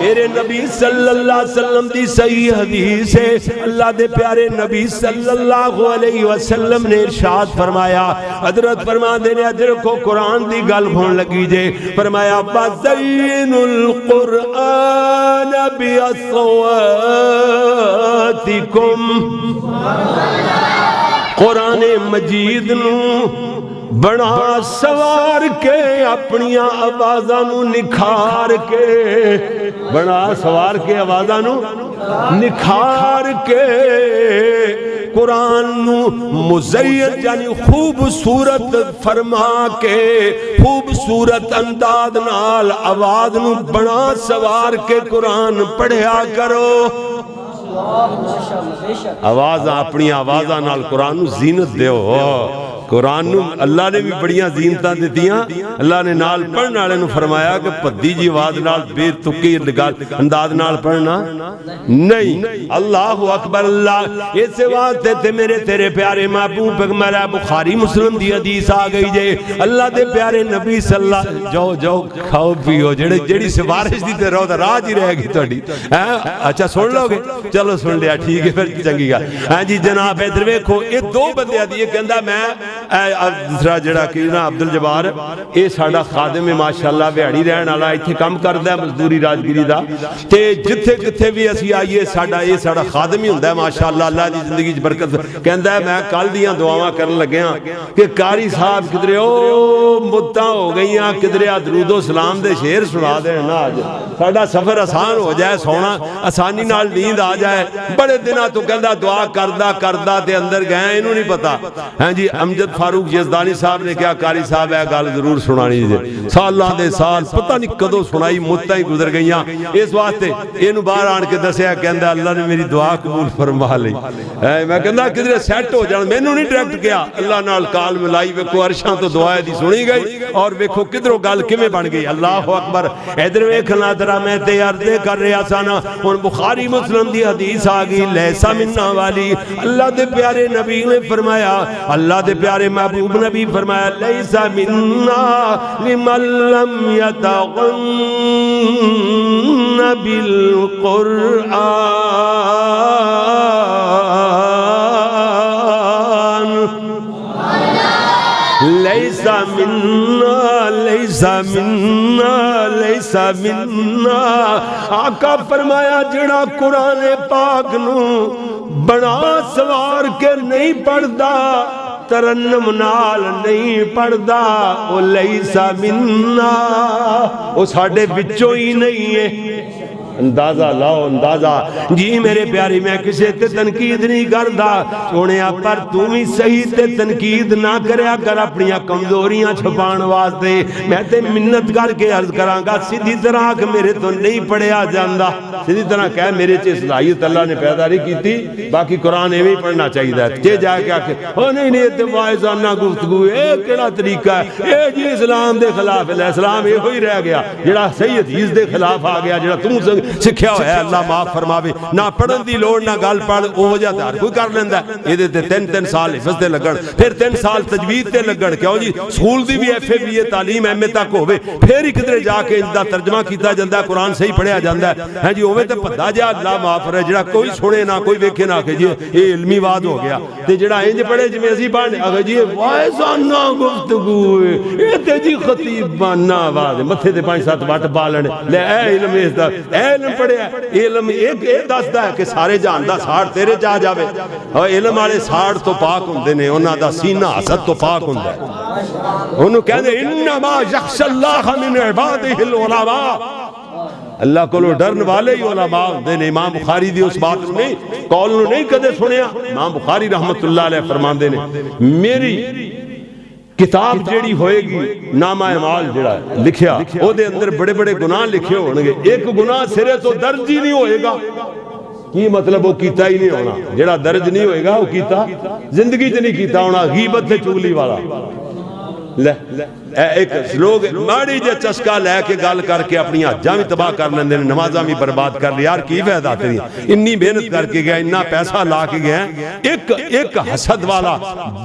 میرے نبی صلی اللہ علیہ وسلم دی صحیح حدیث ہے اللہ دے پیارے نبی صلی اللہ علیہ وسلم نے ارشاد فرمایا حضرت فرما دینے اجر کو قرآن دی گل ہون لگی جے فرمایا وَزَيِّنُ الْقُرْآنَ بِأَصْوَاتِكُمْ قرآن مجید نو بڑا سوار کے اپنی آوازاں نو نکھار کے بڑا سوار کے آوازاں نو نکھار کے قرآن نو مزید یعنی خوبصورت فرما کے خوبصورت انداز نال آواز نو بڑا سوار کے قرآن پڑھیا کرو آواز اپنی آوازاں نال قرآن نو زینت دیو قرآن نو اللہ نے بھی بڑیاں زینتاں دیتیاں اللہ نے نال پڑھنے والے نو فرمایا کہ پدی جی آواز نال بے تکی انداز نال پڑھنا نہیں اللہ اکبر اللہ اس واسطے تے میرے تیرے پیارے محبوب پیغمبر بخاری مسلم دی حدیث آ گئی جے اللہ دے پیارے نبی صلی اللہ جو کھاؤ پیو جڑی سفارش دی تے راہ جی رہے گی تہاڈی اچھا سن لو گے چلو سن لیا ٹھیک ہے پھر چنگی گل ہاں جی جناب ادھر ویکھو یہ 2 بندے دی کہندا میں دوسرا جڑا کہ نا عبد الجبار اے ساڈا خادم ہے ماشاءاللہ دیہڑی رہن والا ایتھے کم کردا ہے مزدوری راجگیری دا تے جتھے کتھے بھی اسی آئیے ساڈا خادم ہی ہوندا ہے ماشاءاللہ اللہ دی زندگی وچ برکت کہندا ہے میں کل دیاں دعاواں کرن لگیا کہ قاری صاحب کدرے او مدتاں ہو گئیاں کدرے درود و سلام دے شعر سنا دین نا اج ساڈا سفر آسان ہو جائے سونا آسانی نال نیند آ جائے بڑے دنوں تو کہندا دعا کردا تے اندر گئے اینوں نہیں پتا ہاں جی امجد فاروق یزدانی صاحب نے کہا قاری صاحب ہے گل ضرور سنانی جی سالاں دے سال پتہ نہیں کدوں سنائی مدتاں ہی گزر گئیاں اس واسطے اینوں باہر آن کے دسیا کہندا اللہ نے میری دعا قبول فرما لئی میں کہندا کدھر سیٹ ہو جان مینوں نہیں ڈائریکٹ کیا اللہ نال کال ملائی ویکھو عرشاں تو دعا دی سنی گئی اور ویکھو کدھروں گل کیویں بن گئی اللہ اکبر ادھر ویکھنا ذرا میں تے عرض کر رہا سا نا ہن بخاری مسلم دی حدیث آ گئی لیسا منا والی اللہ دے پیارے نبی نے فرمایا اللہ دے پیارے محبوب نبی فرمایا لیسا منا لمن لم یتغن بالقرآن لیسا منا لیسا منا لیسا منا آقا فرمایا جڑا قرآن پاک نو بنا سوار کے نہیں پڑھدا ترنم نال نہیں پڑھدا او لیسا منا او ساڈے وچوں ہی نہیں ہے اندازہ لاؤ اندازہ جی میرے پیاری میں کسے تے تنقید نہیں کردا سونیا پر تم ہی صحیح تے تنقید نہ کریا کر اپنی کمزوریاں چھپان واسطے میں تے منت کر کے عرض کراں گا سیدھی طرح کہ میرے تو نہیں پڑھیا جاندا سیدھی طرح کہ میرے چ صلاحیت اللہ نے پیدا نہیں کیتی باقی قرآن ایویں ہی پڑھنا چاہیے تے جا کے آکھے او نہیں تے واعظانہ گفتگو اے کیڑا طریقہ ہے اے جی اسلام دے خلاف ہے اسلام یہ ہوئی رہ گیا جڑا صحیح حدیث دے خلاف آ گیا جڑا تم سکھیا ہوا ہے اللہ معاف فرماوے نہ پڑھن دی لوڑ نہ گل پڑھ او جا ہر کوئی کر لیندا ہے اے تے 3 سال حفظ تے لگن پھر 3 سال تجوید تے لگن کیوں جی سکول دی بھی ایف اے بی اے تعلیم ایم اے تک ہوے پھر ہی کدھر جا کے اس دا ترجمہ کیتا جاندا ہے قرآن صحیح پڑھیا جاندا ہے ہاں جی ہوے تے بھدا جا اللہ معاف فرمائے جڑا کوئی سنے نہ کوئی ویکھے نہ کہ جی اے علمی واد ہو گیا تے جڑا انج پڑھے جویں اسی پڑھنے اگر جی واعظانہ گفتگو اے تے جی خطیب باننا آواز متھے تے 5-7 وٹ بالن لے اے علم اس دا اے علم پڑھیا علم ایک دسدا ہے کہ سارے جہان دا ساڑ تیرے جا جاوے اور علم والے ساڑ تو پاک ہوندے نے انہاں دا سینہ حسد تو پاک ہوندا ہے انہوں کہندے انما یخشى اللہ من عباده العلماء اللہ کو ڈرن والے ہی علماء ہوندے نے امام بخاری دی اس بات نہیں قول نو نہیں کدے سنیا امام بخاری رحمت اللہ علیہ فرماندے نے میری کتاب جیڑی ہوئے گی نامہ اعمال جیڑا لکھیا او دے اندر بڑے بڑے گناہ لکھے ہونگے ایک گناہ سرے تو درج ہی نہیں ہوئے گا کی مطلب وہ کیتا ہی نہیں ہونا جیڑا درج نہیں ہوئے گا وہ کیتا زندگی چ نہیں کیتا ہونا غیبت سے چگلی والا لے ایک لوگ ماڑی جے چسکا لے کے گل کر کے اپنی حجاں بھی تباہ کر لیندے نمازاں بھی برباد کر لی یار کی فائدہ تیری انی محنت کر کے گیا اتنا پیسہ لا کے گیا ایک حسد والا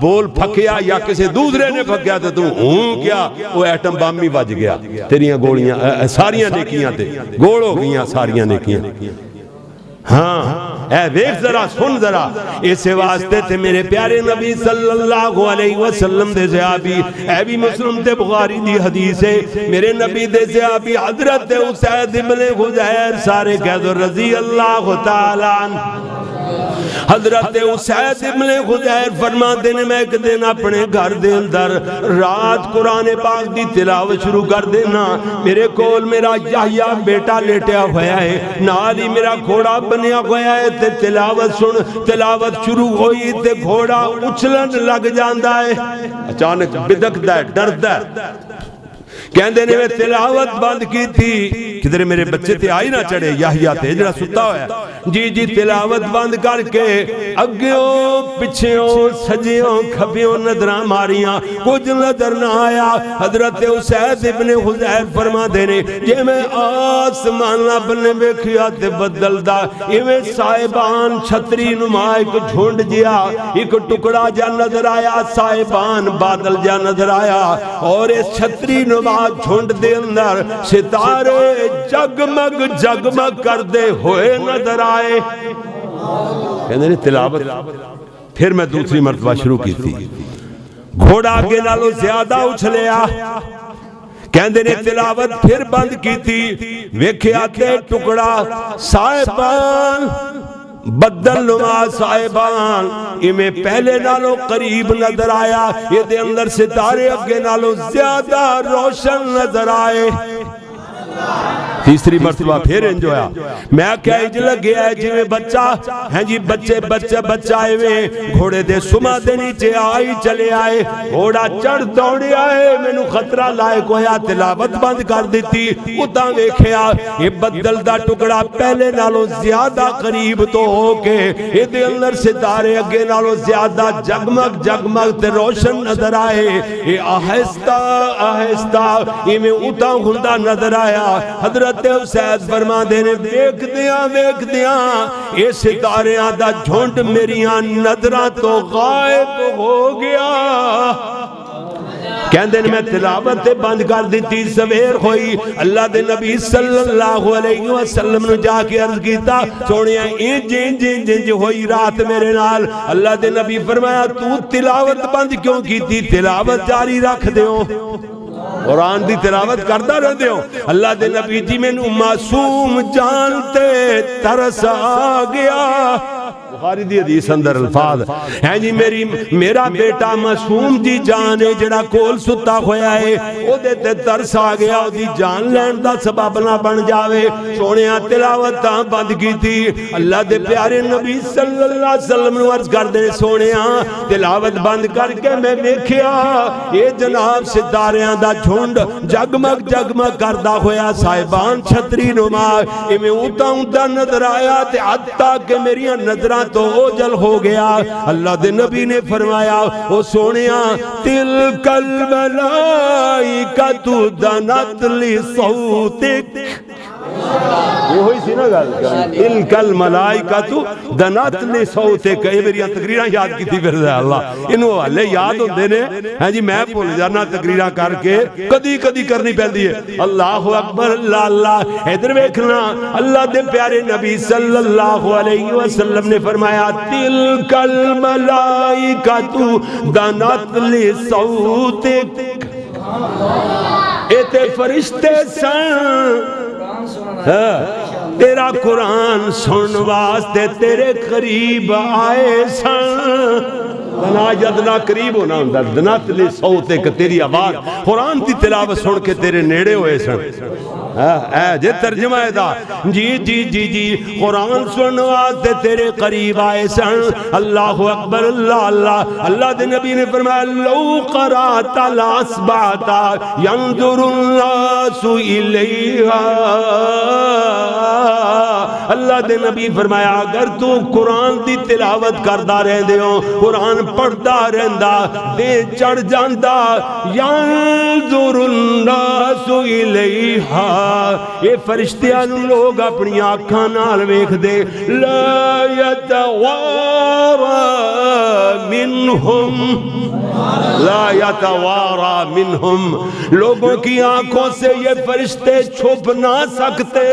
بول پھکیا یا کسی دوسرے نے پھکیا تے تو ہوں کیا وہ ایٹم بم ہی بج گیا تیریاں گولیاں ساریاں نیکیاں تے گول ہو گئیاں ساریاں نیکیاں ہاں اے ویکھ ذرا سن ذرا اس واسطے تے میرے پیارے نبی صلی اللہ علیہ وسلم دے صحابی اے بھی مسلم تے بخاری دی حدیث ہے میرے نبی دے صحابی حضرت اسید ابن حضیر سارے کہہ دو رضی اللہ تعالی عنہ حضرت اسید ابن حضیر فرماتے ہیں میں ایک دن اپنے گھر دے اندر رات قرآن پاک دی تلاوت شروع کر دینا میرے کول میرا یحییٰ بیٹا لیٹیا ہوا ہے نالی میرا گھوڑا بنیا ہوا ہے تے تلاوت سن تلاوت شروع ہوئی تے گھوڑا اچھلن لگ جاندا ہے اچانک بدکدا ہے ڈردا ہے کہندے نے میں تلاوت بند کی تھی کدھر میرے بچے تے آئی نہ چڑھے یحییٰ تے جڑا ستا ہوا ہے جی تلاوت بند کر کے اگیوں پچھیوں سجیوں کھبیوں نظراں ماریاں کچھ نظر نہ آیا حضرت اسید ابن حضیر فرما دینے جے میں آسمان اپنے ویکھیا تے بدل دا ایویں صاحبان چھتری نما ایک جھنڈ جیا ایک ٹکڑا جا نظر آیا صاحبان بادل جا نظر آیا اور اس چھتری نما جھنڈ دے اندر ستارے جگمگ کر دے ہوئے نظر آئے کہنے نے تلاوت پھر میں دوسری مرتبہ شروع کی تھی گھوڑا اگے نالوں زیادہ اچھلیا کہندے نے تلاوت پھر بند کی تھی ویکھیا تے ٹکڑا صاحبان بدل نما صاحبان میں پہلے نالوں قریب نظر آیا یہ دے اندر ستارے اگے نالوں زیادہ روشن نظر آئے تیسری مرتبہ پھر انجویا میں کیا اج لگیا ہے جی میں بچہ ہیں جی بچہ آئے ہوئے گھوڑے دے سما دے نیچے آئی چلے آئے گھوڑا چڑھ دوڑے آئے میں نو خطرہ لائق ہویا تلاوت بند کر دیتی اتاں دیکھیا یہ بدل دا ٹکڑا پہلے نالوں زیادہ قریب تو ہو کے یہ دے اندر ستارے اگے نالوں زیادہ جگمگ تے روشن نظر آئے یہ آہستہ یہ میں اتاں ہندہ نظر آیا حضرت حسین فرما دینے دیکھ دیاں یہ ستاریاں دا جھونڈ میریاں نظرہ تو غائب ہو گیا کہندے میں تلاوت بند کر دیتی سویر ہوئی اللہ دے نبی صلی اللہ علیہ وسلم نے جا کے عرض کیتا سونیا انج ہوئی رات میرے نال اللہ دے نبی فرمایا تو تلاوت بند کیوں کیتی تلاوت جاری رکھ دیو قرآن دی تلاوت کردہ رہ دیو اللہ دے نبی جی میں نو معصوم جانتے ترس آ گیا بخاری دی حدیث اندر الفاظ ہیں جی میرا بیٹا معصوم جی جانے جڑا کول ستا ہویا ہے او دیتے ترس آ گیا او دی جان لین دا سبب نہ بن جاوے سونیاں تلاوت تاں بند کی تھی اللہ دے پیارے نبی صلی اللہ علیہ وسلم نے عرض کر دے سونیاں تلاوت بند کر کے میں دیکھیا یہ جناب ستاریاں دا جھنڈ جگمگ کردہ ہویا صاحبان چھتری نما میں اوتا نظر آیا تے حتیٰ کہ میری نظران تو اوجل ہو گیا اللہ دے نبی نے فرمایا او سونیاں تلک الملائکۃ دنت لصوتک یہ ہوئی سی نا گل تلک الملائکۃ دنت لصوتک یہ میری تقریرہ یاد کی تھی پھر اللہ انہوں والے یاد ہوندے نے ہاں جی میں بھول جانا تقریرہ کر کے کدی کرنی پہندی ہے اللہ اکبر اللہ ادھر ویکھنا اللہ دے پیارے نبی صلی اللہ علیہ وسلم نے فرمایا تلک الملائکۃ دنت لصوتک اے تے فرشتے سن تیرا قرآن سن واسطے تیرے قریب آئے سن دنا جدنا قریب ہونا ہوں دنات لی سوتے کہ تیری آواز قرآن تی تلاوت سن کے تیرے نیڑے ہوئے سن اے جے ترجمہ ہے دا جی قرآن سن واسطے تیرے قریب آئے سن اللہ اکبر اللہ دے نبی نے فرمایا لو قرات الاسباتا ينظر الناس الیہا اللہ دے نبی فرمایا اگر تو قرآن دی تلاوت کردہ رہ دے ہو قرآن پڑھدا رہندا دے چڑھ جاندا ينظر الناس الیہا یہ فرشتیاں لوگ اپنی آنکھاں نال ویکھ دے لا یتوارا منہم لوگوں کی آنکھوں سے یہ فرشتے چھپ نہ سکتے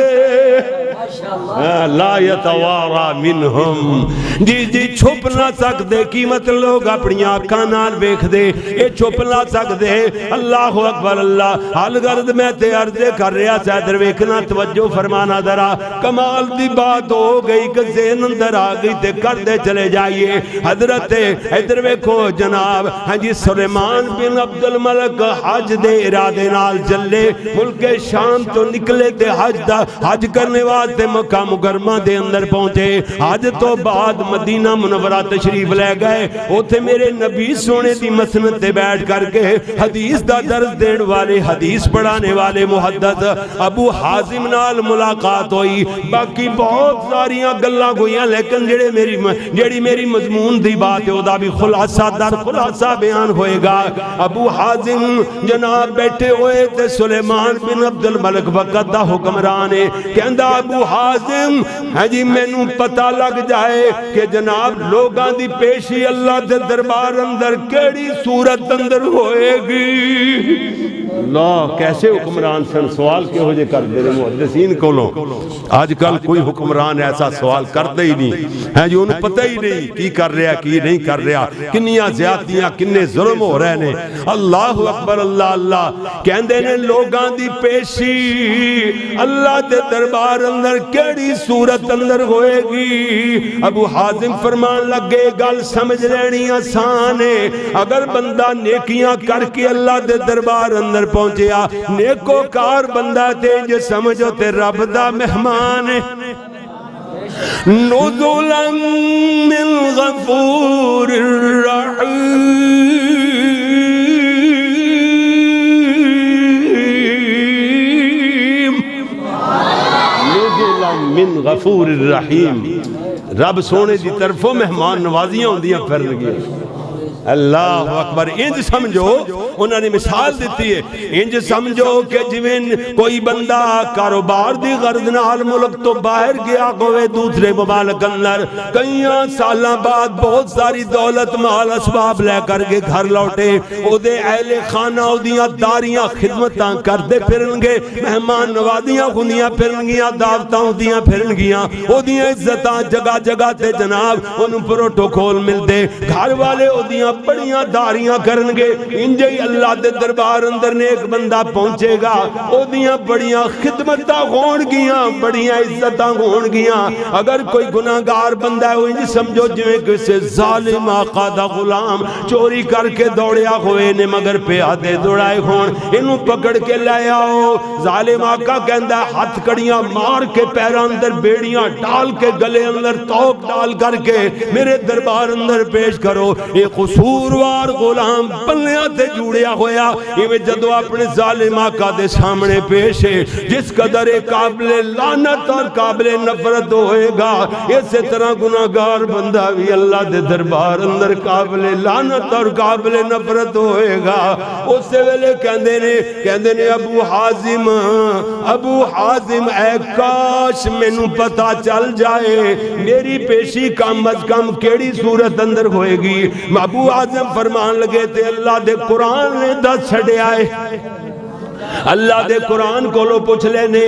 لا یتوارا منہم جی چھپ نہ سکتے قیمت لوگ اپنی آنکھاں نال ویکھ دے یہ چھپ نہ سکتے اللہ اکبر اللہ حالگرد میں تے عرضے کر رہا سیدر ویکھنا توجہ فرمانا ذرا کمال دی بات ہو گئی کہ ذہن اندر آ گئی تے کر دے چلے جائیے حضرت ادھر ویکھو جناب ہاں جی سلیمان بن عبد الملک حج دے ارادے نال جلے ملک شام تو نکلے تے حج کرنے واسطے مکہ مکرمہ دے اندر پہنچے حج تو بعد مدینہ منورہ تشریف لے گئے اوتھے میرے نبی سونے دی مسند تے بیٹھ کر کے حدیث دا درس دین والے حدیث پڑھانے والے محدث ابو حازم نال ملاقات ہوئی باقی بہت ساریاں گلاں ہوئیاں لیکن جیڑی میری مضمون دی بات ہے او دا بھی خلاصہ در خلاصہ بیان ہوئے گا ابو حازم جناب بیٹھے ہوئے تے سلیمان بن عبد الملک وقت دا حکمران ہے کہندا ابو حازم ہے جی مینوں پتہ لگ جائے کہ جناب لوگاں دی پیشی اللہ دے دربار اندر کیڑی صورت اندر ہوئے گی اللہ کیسے حکمران سن سوال کہو جے کر دے محدثین کولوں آج کل کوئی حکمران ایسا سوال کرتا ہی نہیں ہے جو انہوں پتہ ہی نہیں کی کر رہا کی نہیں کر رہا کنیاں زیادتیاں کنے ظلم ہو رہے نے اللہ اکبر اللہ اللہ کہندے نے لوگاں دی پیشی اللہ دے دربار اندر کیڑی صورت اندر ہوئے گی ابو حازم فرمان لگے گل سمجھ لینی آسان ہے اگر بندہ نیکیاں کر کے اللہ دے دربار اندر پہنچیا نیکو کار بندہ تے جو سمجھو تے رب دا مہمان ہے نزلا من غفور الرحیم نزلا من غفور الرحیم رب سونے دی طرفوں مہمان نوازیاں ہوں دیاں پھر لگی اللہ اکبر انج سمجھو انہوں نے مثال دیتی ہے انج سمجھو کہ جوین کوئی بندہ کاروبار دی غرض نال ملک تو باہر گیا ہوئے دوسرے ممالک اندر کئیاں سالاں بعد بہت ساری دولت مال اسباب لے کر کے گھر لوٹے او دے اہل خانہ او دیاں داریاں خدمتاں کردے پھرنگے مہمان نوازیاں خونیاں پھرنگیاں دعوتاں دیاں پھرنگیاں او دیاں عزتاں جگہ جگہ تے جناب انہوں پروٹوکول مل دے گھر والے او دیاں بڑیاں داریاں کرنگے انجھے اللہ دے دربار اندر نے ایک بندہ پہنچے گا او دیاں بڑیاں خدمتاں ہون گیاں بڑیاں عزتاں ہون گیاں اگر کوئی گناہگار بندہ ہے وہ انجھے سمجھو جویں کسے ظالم آقا دا غلام چوری کر کے دوڑیا ہوئے نے مگر پیادے دوڑائے ہون انہوں پکڑ کے لے آؤ ظالم آقا کہندہ ہاتھ کڑیاں مار کے پیران اندر بیڑیاں ڈال کے گلے اندر توک ڈال کر کے میرے دربار اندر پیش کرو ایک قصوروار غلام پلیاں تے جوڑیا ہویا یہ جدو اپنے ظالم آقا دے سامنے پیش ہے جس قدر قابل لعنت اور قابل نفرت ہوئے گا اسی طرح گناہگار بندہ بھی اللہ دے دربار اندر قابل لعنت اور قابل نفرت ہوئے گا اس سے ویلے کہندے نے ابو حازم اے کاش مینوں پتہ چل جائے میری پیشی کم از کم کیڑی صورت اندر ہوئے گی ابو حازم فرمان لگے تے اللہ دے قرآن نے دس چھڑے آئے اللہ دے قرآن کو لو پوچھ لینے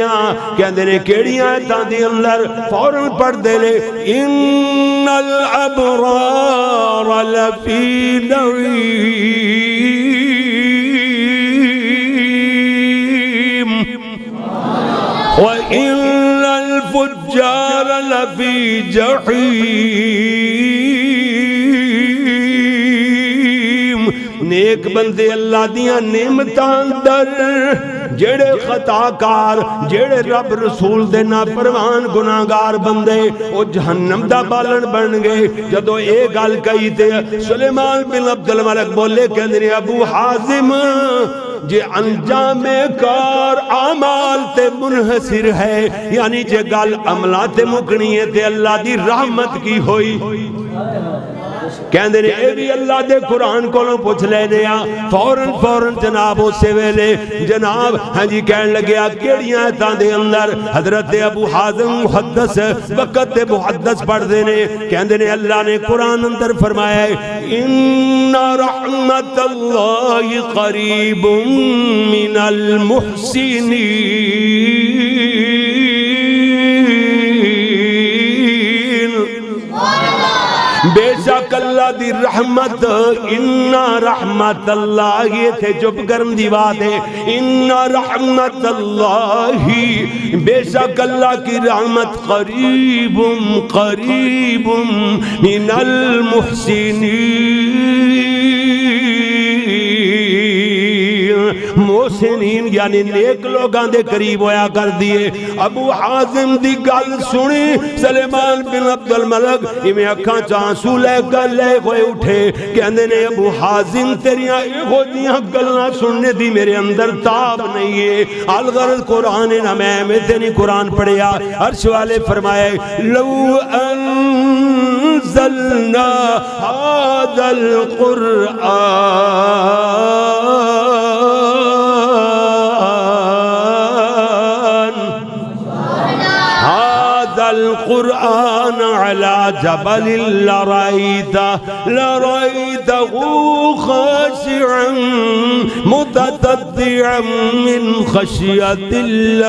کہندے نے کیڑی آیتاں دی اندر فوراً پڑھ دے لے ان الابرار لفی نعیم وان الفجار لفی جحیم نیک بندے اللہ دیاں نعمتاں در جڑے خطاکار جڑے رب رسول دے نافرمان گناہگار بندے او جہنم دا بالن بن گئے جدو اے گل کہی تے سلیمان بن عبد الملک بولے کہ ابو حازم جے انجام کار اعمال تے منحصر ہے یعنی جے گل عملات مکنی ہے تے اللہ دی رحمت کی ہوئی کہندے نے اے بھی اللہ دے قرآن کو پوچھ لے دیا فوراً جناب اسے ویلے جناب ہاں جی کہن لگیا کیڑیاں آیتاں دے اندر حضرت ابو حازم محدث وقت محدث پڑھ دینے کہندے نے اللہ نے قرآن اندر فرمایا ہے ان رحمت اللہ قریب من المحسنین بے شک اللہ دی رحمت ان رحمت اللہ یہ تھے چپ کرم دی بات ہے ان رحمت اللہ بے شک اللہ کی رحمت قریب من المحسنین محسنین یعنی نیک لوگاں دے قریب ہویا کر دیئے ابو حازم دی گل سنی سلیمان بن عبد الملک میں اکھاں چانسو لے کر لے ہوئے اٹھے کہندے نے ابو حازم تیریاں ایہو دیاں گلنا سننے دی میرے اندر تاب نہیں ہے الغرض قرآن نہ میں تینی قرآن پڑھیا عرش والے فرمائے لو انزلنا هذا القرآن على جبل لرأيته خاشعا خاشعا متصدعا من خشیت اللہ۔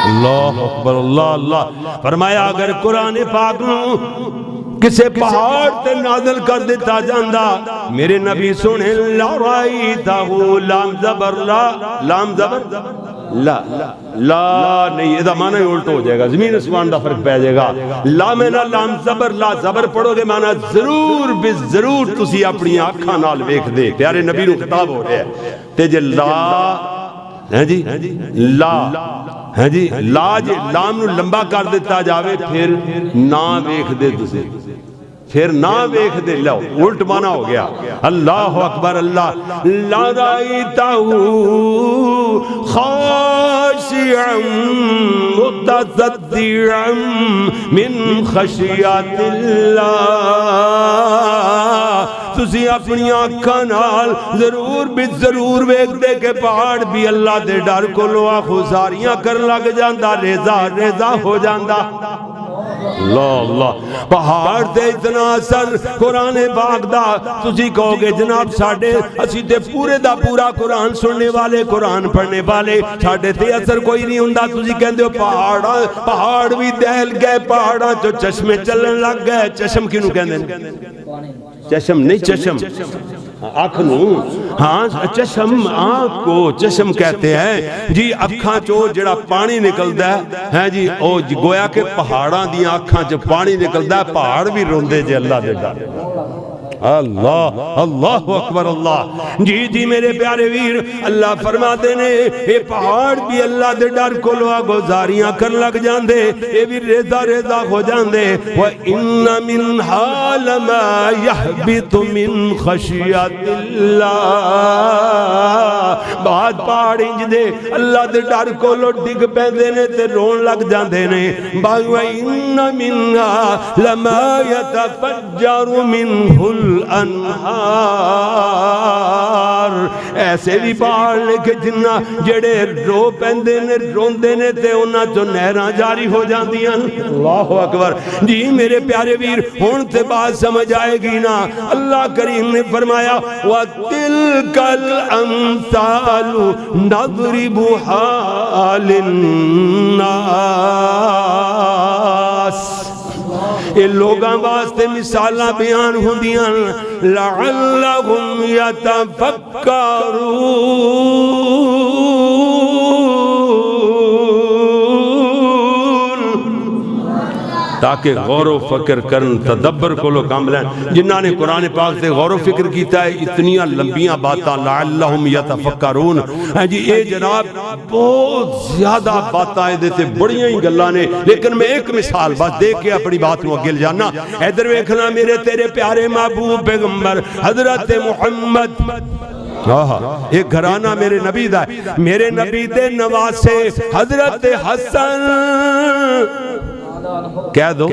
اللہ اکبر، اللہ اللہ۔ فرمایا اگر قرآن پاک نو کسے پہاڑ تے نازل کر دیتا جاندہ، میرے نبی سنے لَرَائِتَهُ لام زبر لا، لام زبر لا، لا نہیں، یہ معنی الٹ ہو جائے گا، زمین اسمان دا فرق پہ جائے گا۔ لا میں نہ لام زبر لا زبر پڑھو گے معنی ضرور بے ضرور تسی اپنی آنکھاں نال ویکھ دے، پیارے نبی نو خطاب ہو رہا ہے تے جے لا ہے جی لا ہے جی لا جے لام نو لمبا کر دیتا جاوے پھر نہ ویکھ دے تسی، پھر نہ ویکھ دے، لو الٹ مانا ہو گیا۔ اللہ اکبر، اللہ لا رائتہ خاشعا متصدعا من خشیت اللہ۔ تسی اپنی آنکھاں نال ضرور بھی ضرور ویکھ دے کہ پہاڑ بھی اللہ دے ڈر کو لوا خساریاں کر لگ جاندہ، ریزہ ریزہ ہو جاندہ۔ اللہ اللہ، پہاڑ تے اتنا اثر قرآن پاک دا، تسی کہو گے جناب ساڑھے اسی تے پورے دا پورا قرآن سننے والے، قرآن پڑھنے والے، ساڑھے تے اثر کوئی نہیں ہوندہ۔ تسی کہندے ہو پہاڑ بھی دہل گئے، پہاڑاں جو چشمے چلن لگ گئے۔ چشم کینو کہندے ہیں؟ چشم نہیں، چشم آنکھ نو، ہاں چشم آنکھ کو چشم کہتے ہیں جی۔ اکھاں چو جڑا پانی نکلدا ہے جی، او گویا کہ پہاڑاں دی آنکھاں چ پانی نکلدا ہے، پہاڑ بھی روندے جے اللہ دے ڈر۔ اللہ اللہ اکبر، اللہ جی جی میرے پیارے ویر، اللہ فرماتے نے اے پہاڑ بھی اللہ دے ڈر کو لوا گزاریاں کر لگ جاندے، اے بھی ریزہ ریزہ ہو جاندے۔ وَإِنَّ مِنْهَا لَمَا يَحْبِطُ مِنْ خَشْيَةِ اللَّهِ۔ بعد پہاڑ انج دے اللہ دے ڈر کو لو ڈگ پیندے نے تے رون لگ جاندے نے۔ وَإِنَّ مِنْهَا لَمَا يَتَفَجَّرُ مِنْهُ الانہار۔ ایسے بھی پہاڑ نے کہ جنہ جڑے رو پہندے نے روندے نے تے انہاں جو نہراں جاری ہو جاندیاں۔ اللہ اکبر جی میرے پیارے ویر، ہن تے بات سمجھ آئے گی نا۔ اللہ کریم نے فرمایا وَتِلْكَ الْأَمْثَالُ نَضْرِبُهَا لِلنَّاسِ۔ یہ لوگاں واسطے مثالاں بیان ہوندیاں لعلہم یتفکرون، تاکہ غور و فکر کرن، تدبر کو لو کام لیں۔ جنہاں نے قرآن پاک سے غور و فکر کیتا ہے اتنیاں لمبیاں باتاں لعلہم یتفکرون ہیں جی۔ اے جناب بہت زیادہ باتاں دیتے بڑیاں ہی گلاں نے، لیکن میں ایک مثال بس دیکھ کے اپنی بات میں اگل جانا۔ ادھر ویکھنا میرے تیرے پیارے محبوب پیغمبر حضرت محمد، ایک گھرانہ میرے نبی دا، میرے نبی دے نواسے حضرت حسن، کہہ دو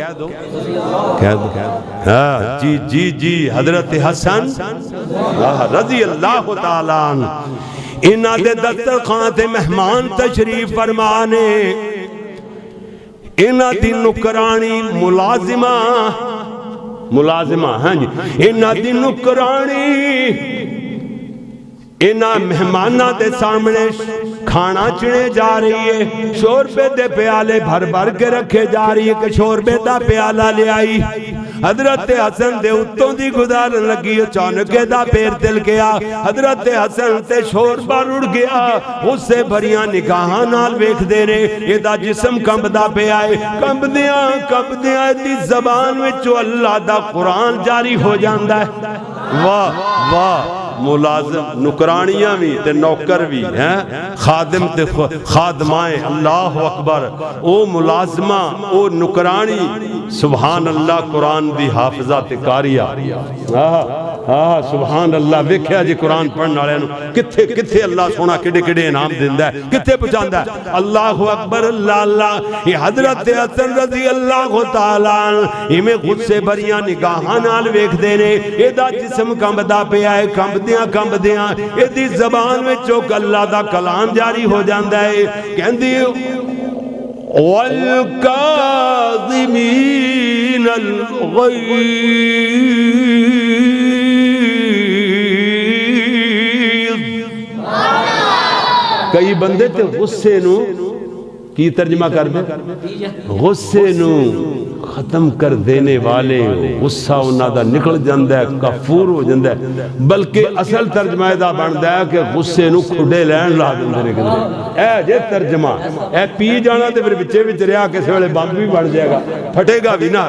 جی جی جی حضرت حسن رضی اللہ تعالیٰ عنہ، انہاں دے دسترخوان تے مہمان تشریف فرمانے، انہاں دی نکرانی ملازمہ ہاں جی، انہاں دی نکرانی انہاں مہمانہ دے سامنے کھانا چنے جا رہی ہے، شوربے دے پیالے بھر بھر کے رکھے جا رہی ہے کہ شوربے دا پیالہ لے آئی۔ حضرت حسن دے اتوں دی گزارن لگی، اچانک دا پیر تل گیا، حضرت حسن تے شوربہ رڑ گیا، اس سے بھریاں نگاہاں نال ویکھ دے نے، یہ دا جسم کمبدا پہ آئے، کمبدیاں دی زبان وچوں اللہ دا قرآن جاری ہو جاندہ ہے۔ واہ واہ، ملازم نکرانیاں بھی تے نوکر بھی ہیں، خادم تے خادمائیں، اللہ اکبر، او ملازمہ او نکرانی، سبحان اللہ، قرآن دی حافظہ تے کاریہ، سبحان اللہ۔ ویکھیا جی قرآن پڑھنا والے کتھے اللہ سونا کڑے کڑے انعام دیندہ ہے، کتھے پہنچاندہ ہے۔ اللہ اکبر، اللہ اللہ۔ یہ حضرت حسن رضی اللہ تعالیٰ عنہ ہمیں خود سے بھریاں نگاہاں نال ویکھ دینے، یہ دا جسم کمبدا پہ آئے، کمبدیاں یہ دی زبان میں چوک اللہ دا کلام جاری ہو جاندہ ہے، کہندی والکاظمین الغیظ. کئی بندے تے غصے نو کی ترجمہ کر دے غصے نو ختم کر دینے والے, غصہ انہاں دا نکل جاندہ ہے, کافور ہو جاندہ ہے. بلکہ اصل ترجمہ دا بندا ہے کہ غصے نو کھڈے لین لا دیندے نے. اے جے ترجمہ اے پی جانا تے پھر بچے وچ رہیا کسے ویلے بم بھی بن جائے گا, پھٹے گا بھی نا.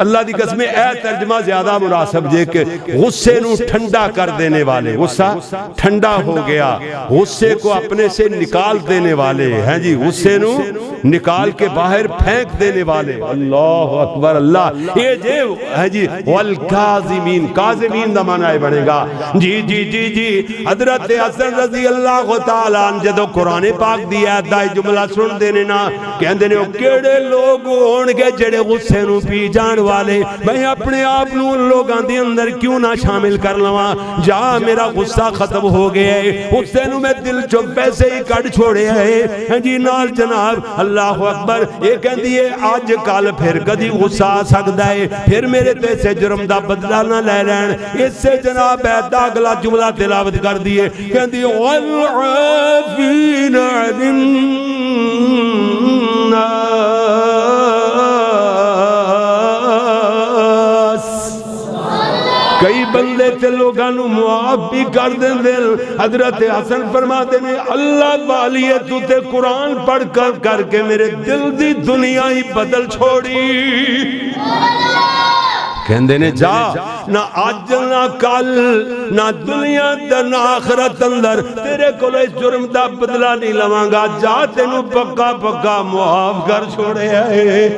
اللہ دی قسم اے ترجمہ زیادہ مناسب جے کہ غصے نو ٹھنڈا کر دینے والے, غصہ ٹھنڈا ہو گیا, غصے کو اپنے سے نکال دینے والے ہیں جی, غصے نو نکال کے باہر پھینک دینے والے. اللہ اکبر اللہ. یہ جے ہے جی والکاظمین, کاظمین دا معنی بنے گا جی جی جی جی. حضرت حسن رضی اللہ تعالیٰ عنہ جدو قرآن پاک دی آیت دا جملہ سن دینے نا کہندے نے او کیڑے لوگ ہون گے جڑے غصے نو پی جان والے. میں اپنے آپ نو ان لوگاں دے اندر کیوں نہ شامل کر لواں. جا میرا غصہ ختم ہو گیا ہے, غصے نو میں دل چوں پیسے ہی کٹ چھوڑے ہے جی نال جناب. اللہ اکبر. یہ کہندی ہے آج کل پھر کدی غصہ آ سکتا ہے, پھر میرے تے سے جرم دا بدلہ نہ لے لین. اس سے جناب ایدہ اگلا جملہ تلاوت کر دیئے کہندی والعافین عن الناس. کئی بندے تے لوگاں نو معاف بھی کر دیں دل. حضرت حسن فرماتے ہیں اللہ والیے تو تے قرآن پڑھ کر کے میرے دل دی دنیا ہی بدل چھوڑی. کہندے نے جا نہ آج نہ کل نہ دنیا نہ آخرت اندر تیرے کو اس جرم دا بدلہ نہیں لواں گا. جا تینو پکا پکا معاف کر چھوڑے ہے.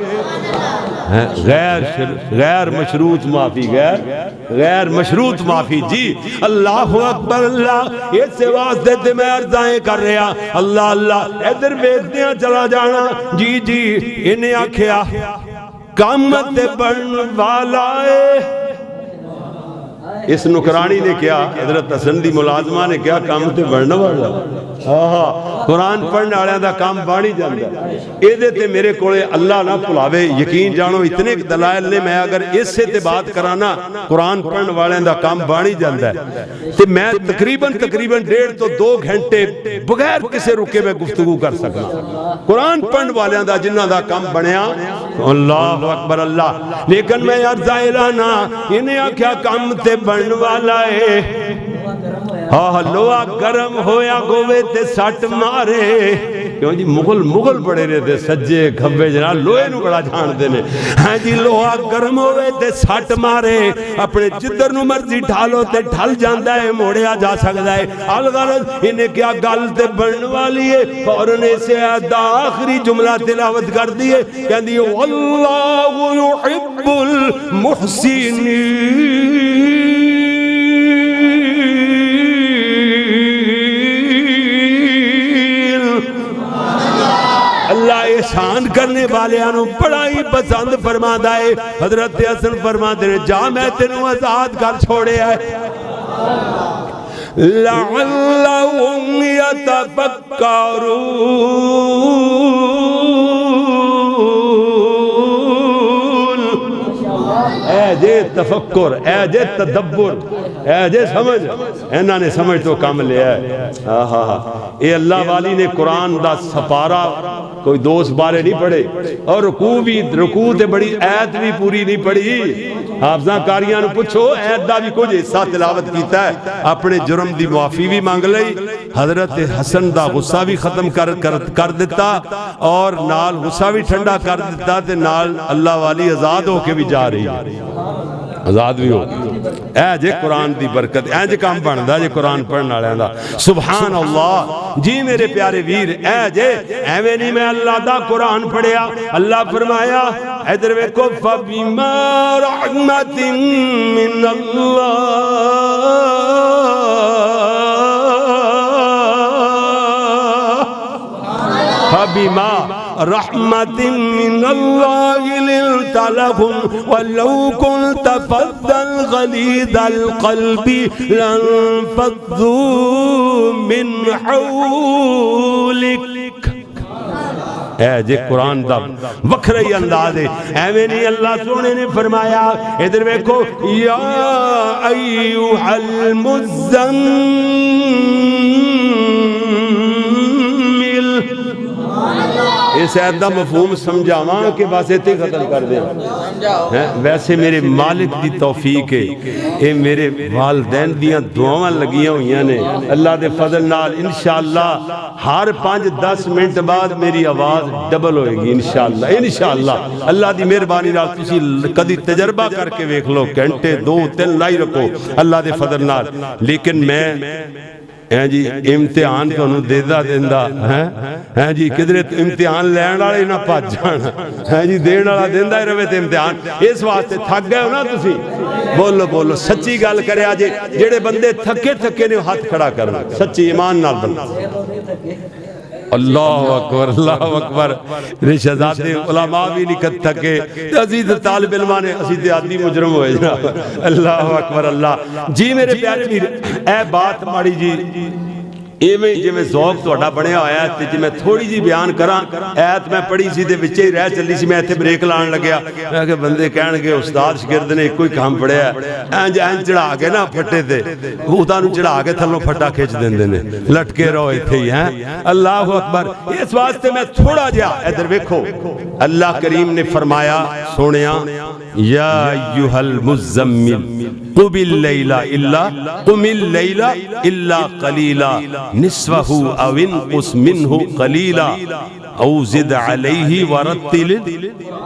غیر مشروط معافی, غیر مشروط معافی جی. اللہ اکبر اللہ. یہ سے واسطے تے میں عرضائیں کر رہا اللہ اللہ. ادھر بیٹھدیاں چلا جانا جی جی. انہیں آکھیا قامت بڑھن والا ہے. اس نکرانی نے کیا, حضرت حسن دی ملازمہ نے کیا قامت بڑھن والا. قرآن پڑھنے والے دا کام بانی جاندہ ہے. اے دے تے میرے کولے اللہ نہ بھلاوے, یقین جانو اتنے دلائل نے میں اگر اس سے تے بات کرانا قرآن پڑھنے والے دا کام بانی جاندہ ہے تے میں تقریباً 1.5 تو 2 گھنٹے بغیر کسے رکے میں گفتگو کر سکنا. قرآن پڑھنے والے دا جنہ دا کام بنیا اللہ اکبر اللہ. لیکن میں عرضائے لانا انہیں آکھیا کام تے بڑھنے والا ہے. ہاں لوہا گرم ہویا گوے تے سٹ مارے. کیوں جی مغل بڑے رہتے سجے کھبے جناب لوہے نو بڑا جان دینے. ہاں جی لوہا گرم ہوئے تے سٹ مارے, اپنے جدر نو مرضی ڈھالو تے ڈھل جاندہ ہے, موڑیا جا سکتا ہے. الغرض انہیں کیا گل تے بڑھن والی ہے. فوراً سے آخری جملہ تلاوت کر دیئے کہندی واللہ یحب المحسنین. اللہ احسان کرنے والے انہوں بڑا ہی پسند فرما دائے. حضرت حسن فرما دے جا میں تینوں آزاد کر چھوڑے آئے. لعلہم یتفکرون. اے جے تفکر, اے جے تدبر, اے جے سمجھ, انہاں نے سمجھ تو کام لیا ہے. اے اللہ والی نے قرآن دا سپارہ کوئی دوست بارے نہیں پڑھے, اور رکوع تے بڑی ایت بھی پوری نہیں پڑھی. حافظاں کاریاں نو پوچھو ایت دا بھی کچھ حصہ تلاوت کیتا ہے, اپنے جرم دی معافی بھی مانگ لئی, حضرت حسن دا غصہ بھی ختم کر دیتا, اور نال غصہ بھی ٹھنڈا کر دیتا, تے نال اللہ والی آزاد ہو کے بھی جا رہی, آزاد بھی ہو. اے جے قرآن دی برکت, اے جے کام بندا جے قرآن پڑھنے والے دا. سبحان اللہ جی میرے پیارے ویر. اے جے ایویں نہیں میں اللہ دا قرآن پڑھیا. اللہ فرمایا ادھر ویکھو فبما رحمت من اللہ فبما رحمت من اللہ لنت لهم ولو كنت فظا غلیظ القلب لانفضوا من حولک. اے جے قرآن دا وکھرا ہی انداز ہے ایویں نہیں اللہ سونے نے فرمایا ادھر ویکھو یا ایھا المزمل اس آیت دا مفہوم سمجھاواں کہ بس اتنے ختم کر دیں ویسے میرے مالک دی توفیق ہے اے میرے والدین دیاں دعاواں لگیاں ہوئیاں نے اللہ دے فضل نال انشاءاللہ ہر 5-10 منٹ بعد میری آواز ڈبل ہوئے گی انشاءاللہ اللہ دی مہربانی نال تسی کدی تجربہ کر کے ویکھ لو گھنٹے 2-3 لائی رکھو اللہ دے فضل نال لیکن میں جی امتحان تو انہوں دیندہ جی کدھر امتحان لین والے نہ پاس جانا جی دین والا دیندہ ہی رہے تھے امتحان اس واسطے تھک گئے ہو نا تسی بولو سچی گل کرے آجے جڑے بندے تھکے نے ہاتھ کھڑا کرنا سچی ایمان نال بندہ اللہ اکبر رشدات علماء بھی نہیں تھکے عزیز طالب علماء نے عزیز عادی مجرم ہوئے جناب اللہ اکبر اللہ جی میرے پیارے میر اے بات ماڑی جی ایویں جی میں ذوق توڑا بڑھیا ہویا ہے جی میں تھوڑی جی بیان کراں ایت میں پڑھی سی دے بچے ہی رہ چلی سی میں ایتھے بریک لان لگیا میں کہ بندے کہن گے استاد شگرد نے کوئی کام پڑھیا ہے اینج چڑھا کے نا پھٹے تھے اوتاں نو چڑھا کے تھلوں پھٹا کھچ دیندے نے لٹکے رہو ایتھے ہی ہیں اللہ اکبر اس واسطے میں تھوڑا جا ادھر ویکھو اللہ کریم نے فرمایا سونیا یا ایھا المزمل قم اللیل الا قلیلا نصفه او انقص منه قلیلا او زد علیہ ورتل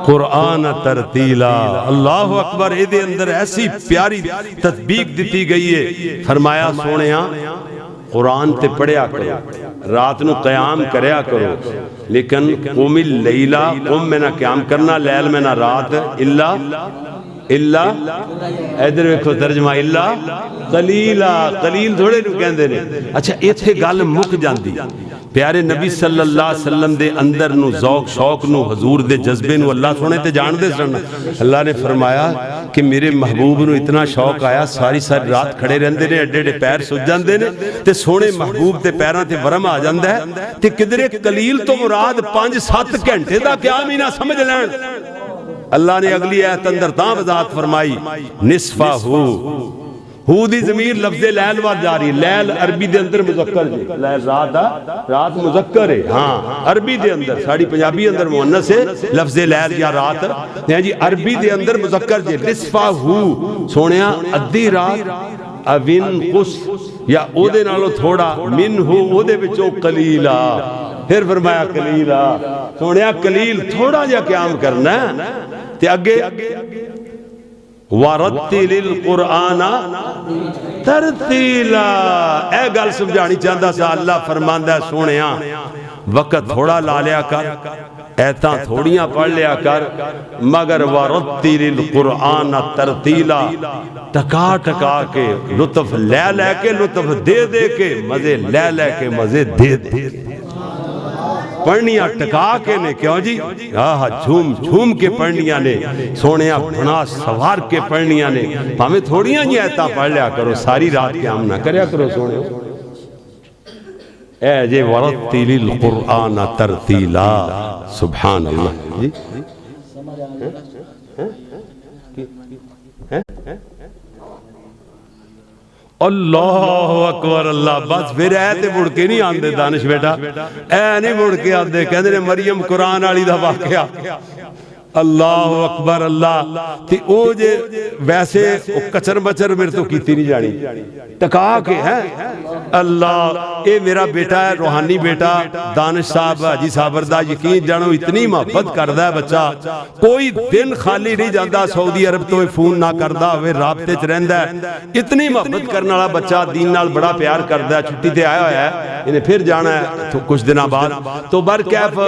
قرآن ترتیلا اللہ اکبر ایدے اندر ایسی پیاری تطبیق دیتی گئی ہے فرمایا سونیاں قرآن تے پڑھیا کرو رات نو قیام کریا کرو لیکن قم اللیلہ قم میں نہ قیام کرنا لیل میں نہ رات اللہ ادھر ویکھو ترجمہ اللہ قلیل تھوڑے نو کہندے نے اچھا ایتھے گل مک جاندی پیارے نبی صلی اللہ علیہ وسلم دے اندر نو ذوق شوق نو حضور دے جذبے نو اللہ سونے تے جان دے سن اللہ نے فرمایا کہ میرے محبوب نو اتنا شوق آیا ساری رات کھڑے رہندے نے اڈے اڈے پیر سج جاندے نے تے سونے محبوب تے پیراں تے ورم آ جاندا ہے تے کدھر قلیل تو مراد 5-7 گھنٹے دا قیام ہی نہ سمجھ لین اللہ نے اگلی آیت اندر تاں وضاحت فرمائی نصفہ ہو دی ضمیر لفظ لیل وار جاری لیل عربی دے اندر مذکر جی لیل رات مذکر ہے ہاں عربی دے اندر ساڑی پنجابی اندر مؤنث ہے لفظ لیل یا رات جی عربی دے اندر مذکر جی نصفہ ہو سونیا ادھی رات اوین قص یا او دے نالو تھوڑا من ہو او دے بچو قلیلہ پھر فرمایا قلیلہ سونیا قلیل تھوڑا جا قیام کرنا ہے تے اگے وَرَتِّلِ الْقُرْآنَ تَرْتِيلًا اے گل سمجھانی چاہتا سا اللہ فرماندہ ہے سونیاں وقت تھوڑا لا لیا کر ایتاں تھوڑیاں پڑھ لیا کر مگر وَرَتِّلِ الْقُرْآنَ تَرْتِيلًا ٹکا ٹکا کے لطف لے کے لطف دے کے مزے لے کے مزے دے پڑھنیاں ٹکا کے نے کیوں جی جھوم کے پڑھنیاں نے سونیاں بھنا سوار کے پڑھنیاں نے ہمیں تھوڑیاں جی ایتاں پڑھ لیا کرو ساری رات قیام نہ کریا کرو سونے اے جے وَرَتِّلِ الْقُرْآنَ تَرْتِيلًا سبحان اللہ جی اللہ اکبر اللہ بس پھر تے مڑ کے نہیں آندے دانش بیٹا نہیں مڑ کے آندے کہندے نے مریم قرآن والی دا واقعہ اللہ اکبر اللہ تے او جے ویسے کچر بچر میرے تو کیتی نہیں جانی ٹکا کے ہے اللہ اے میرا بیٹا ہے روحانی بیٹا دانش صاحب حاجی صابردہ یقین جانو اتنی محبت کردہ ہے بچہ کوئی دن خالی نہیں جاندہ سعودی عرب تو فون نہ کردہ ہوئے رابطے چ رہندہ ہے اتنی محبت کرنا والا بچہ دین نال بڑا پیار کردہ ہے چھٹی تے آیا ہے انہیں پھر جانا ہے تو کچھ دنہ بعد تو برکیف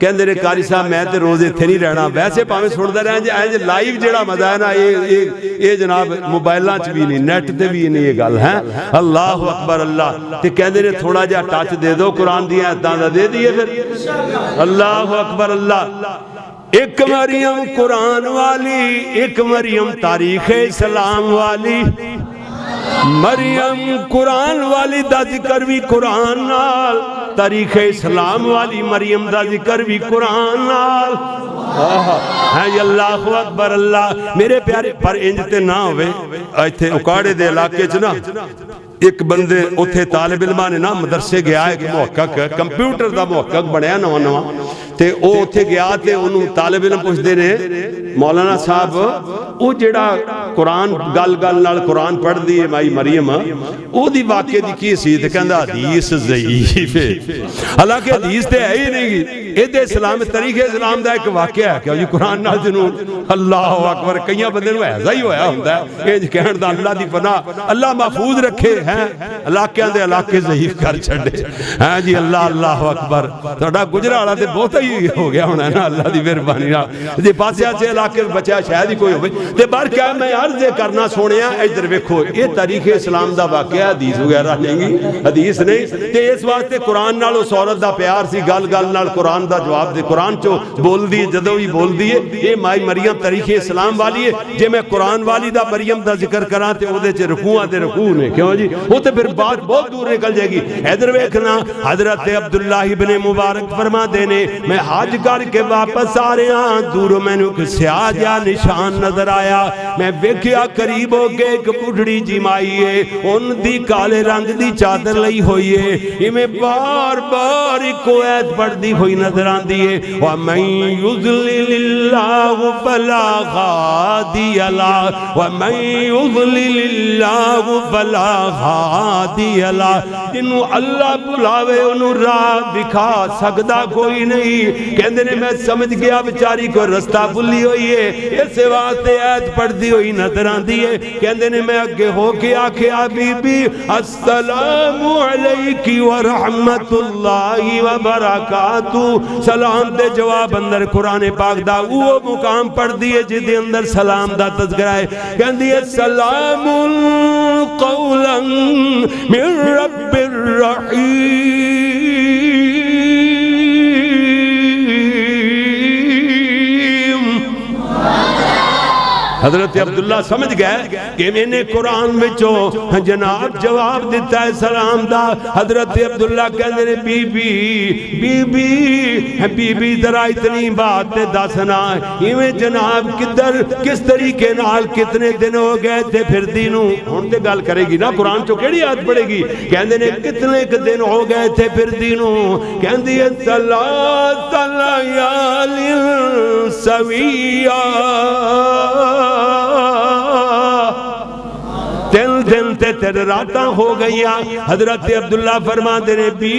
کہندے نے قاری صاحب میں تے روزے تھے نہیں رہنا ویسے پاہمیں سوڑ دے رہے ہیں لائیو جیڑا مزہ ہے نا یہ جناب موبائلہ چ بھی نہیں نیٹ تے بھی نہیں یہ گل ہے اللہ اکبر اللہ تے کہندے نے تھوڑا جا ٹچ دے دو قرآن دیا اتنا دے دیئے پھر اللہ اکبر اللہ ایک مریم قرآن والی ایک مریم تاریخ اسلام والی مریم قرآن والی دا ذکر بھی قرآن نال، تاریخ اسلام والی مریم دا ذکر بھی قرآن نال. ہے اللہ اکبر اللہ. میرے پیارے پر انجتے نہ ہوئے ایتھے اکاڑے دے علاقے چنا ایک بندے اتھے طالب علماں نے نا مدرسے گیا ایک محقق کمپیوٹر دا محقق بنیا نواں نواں تے او اتھے گیا تے انہوں طالب علم پوچھ دے رہے مولانا صاحب او جڑا قرآن گل گل نال قرآن پڑھ دی ہے مائی مریم او دی واقعے دی کی سی تے کہندا حدیث ضعیف ہے. حالانکہ حدیث تے ہے ہی نہیں اے دے اسلام طریق اسلام دا ایک واقعہ ہے کہ جی قرآن نال جنون. اللہ اکبر. کئیاں بندے نوں ایسا ہی ہویا ہوندا ہے اے کہن دا اللہ دی پناہ اللہ محفوظ رکھے ہیں علاقیاں دے علاقے ضعیف کر چھڑے. ہاں جی اللہ اللہ اکبر. تہاڈا گجرالا تے بہت ہی ہو گیا ہونا ہے نا اللہ دی مہربانی نال جی پاسے اچھے علاقے بچا شاید ہی کوئی ہوئے تے بار کیا میں عرض کرنا سونیا ادھر ویکھو یہ تاریخ اسلام دا واقعہ حدیث وغیرہ نہیں حدیث نہیں تے اس واسطے قرآن نال اس عورت دا پیار سی گل گل نال قرآن دا جواب دے قرآن چو بول دی جدوں ہی بول دی ہے یہ مائی مریم تاریخ اسلام والی ہے. جے میں قرآن والی دا مریم دا ذکر کراں تے او دے چ رکوعاں تے رکوع نے کیوں جی وہ تے پھر بات بہت دور نکل جائے گی. ادھر ویکھنا حضرت عبداللہ ابن مبارک فرما دے نے میں حج کر کے واپس آ رہا دور میں نے ایک سیاہ جا نشان نظر آیا. میں ویکھیا قریب ہو کے ایک بڑھڑی جی مائی ہے ان دی کالے رنگ دی چادر لئی ہوئی ہے ہمیں بار بار ایک آیت پڑھدی ہوئی نظر آندی ہے وَمَن يُضْلِلِ اللَّهُ فَلَا هَادِيَ لَهُ وَمَن يُضْلِلِ اللَّهُ فَلَا هَادِيَ لَهُ. جنوں اللہ بلاوے انہوں راہ دکھا سکدا کوئی نہیں. کہندے نے میں سمجھ گیا بیچاری کو رستہ بھلی ہوئی ہے اس واسطے آیت پڑھدی ہوئی نظر آندی ہے. کہندے نے میں اگے ہو کے آکھیا بی بی السلام علیکی ورحمت اللہ وبرکاتہ. سلام دے جواب اندر قرآن پاک دا وہ مقام پڑھ دیئے جس دے اندر سلام دا تذکرہ ہے. کہندی ہے سلام قولا من رب الرحیم. حضرت عبداللہ سمجھ گئے کہ میں نے قرآن وچوں جناب جواب دیتا ہے سلام دا. حضرت عبداللہ کہنے نے بی بی ذرا اتنی بات دسنا ایویں جناب کدھر کس طریقے نال کتنے دن ہو گئے تھے پھر دینوں ہن تے گل کرے گی نا قرآن چوں کیڑی آیت پڑھے گی. کہندے نے کتنے دن ہو گئے تھے پھر دینوں. کہندی ہے ثلاث لیال سویہ تین دن تے تیرے راتاں ہو گئیاں. حضرت عبداللہ فرما دے نے بی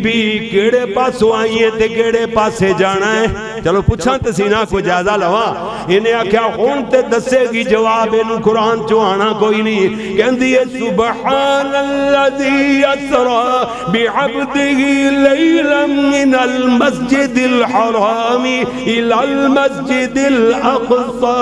بی کیڑے پاسوں آئی ہیں تے کیڑے پاسے جانا ہے. چلو پوچھاں تے سینہ کو جائزہ لواں. انہیں آکھیا ہون تے دسے گی جواب انہوں قرآن چو آنا کوئی نہیں. کہندی ہے سبحان اللذی اسرا بعبدہ لیلا من المسجد الحرام الى المسجد الاقصى.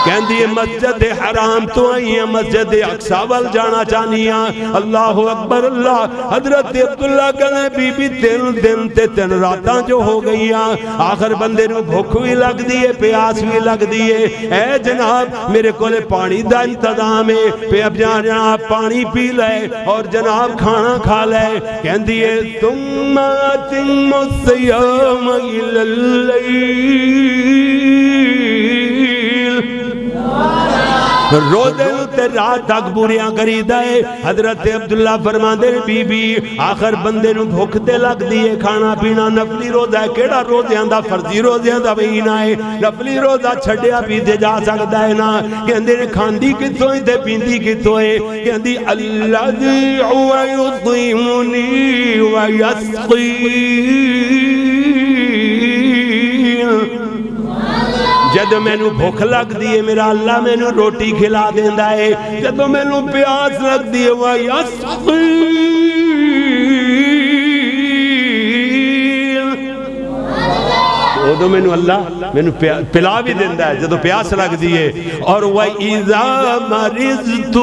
کہندی ہے مسجد حرام تو آئی ہیں مسجد اقصی وال جانا چاہنیاں. اللہ اکبر اللہ. حضرت عبداللہ کہنے بی بی تین دن تے تین راتاں جو ہو گئیاں آخر بندے نو بھوک بھی لگ دیئے پیاس بھی لگ دیئے. اے جناب میرے کولے پانی دا انتظام ہے پہ اب جناب پانی پی لے اور جناب کھانا کھا لے. کہندی ہے ثم اتم الصیام الی اللیل. روزے تے رات تک بوریاں کری دے. حضرت عبداللہ فرما دے بی بی آخر بندے نو بھوک تے لگ دیئے کھانا پینا نفلی روزہ ہے کیڑا روزیاں دا فرضی روزیاں دا مہینہ ہے نفلی روزہ چھڑیا پیتے جا سکتا ہے نا. کہندے نے کھاندی کتوں تے پیندی کتوں ہے. کہندی الذی هو یطعمنی ویسقین. جد میں نو بھوک لگ دیئے میرا اللہ میں نو روٹی کھلا دیندہ ہے. جد میں نو پیاس لگ دیئے ویسقین. جدو میں نو اللہ میں نو پلا بھی دیندہ ہے جدو پیاس لگ دیئے. اور وَإِذَا مَرِضْتُ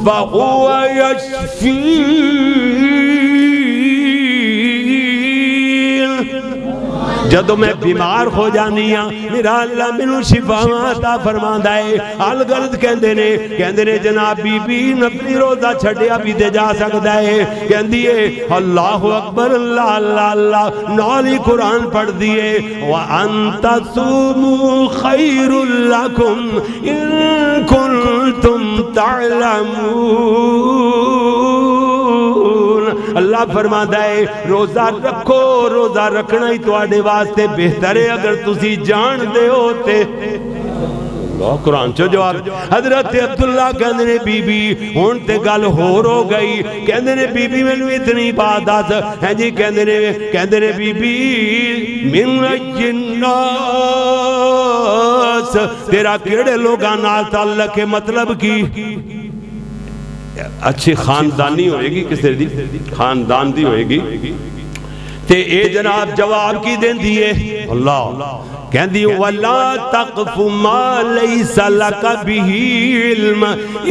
فَهُوَ يَشْفِينِ. جدو میں بیمار ہو جانی ہاں میرا اللہ مینوں شفاواں عطا فرماندا ہے الغرض کہندے نے جناب بی بی نفلی روزہ چھڈیا بھی تے جا سکدا ہے کہندی ہے اللہ اکبر اللہ اللہ اللہ نال ہی قرآن پڑھ دیے وَأَن تَصُومُوا خَيْرٌ لَكُمْ إِن كُنتُمْ تَعْلَمُونَ اللہ فرماتا ہے روزہ رکھو روزہ رکھنا ہی تواڈے واسطے بہتر ہے اگر تسی جان دے ہوتے قرآن چو جواب حضرت عبداللہ کہندے نے بی بی ہون تے گل ہور ہو گئی کہندے نے بی بی مینوں اتنی بات دس ہیں جی کہندے نے بی بی من الجناس تیرا کیڑے لوگاں نال تعلق ہے مطلب کی اچھی خاندانی ہوئے گی کس طرح دی خاندان دی ہوئے گی تے اے جناب جواب کی دین دیئے اللہ کہندی وَلَا تَقْفُ مَا لَيْسَ لَكَ بِهِ عِلْمَ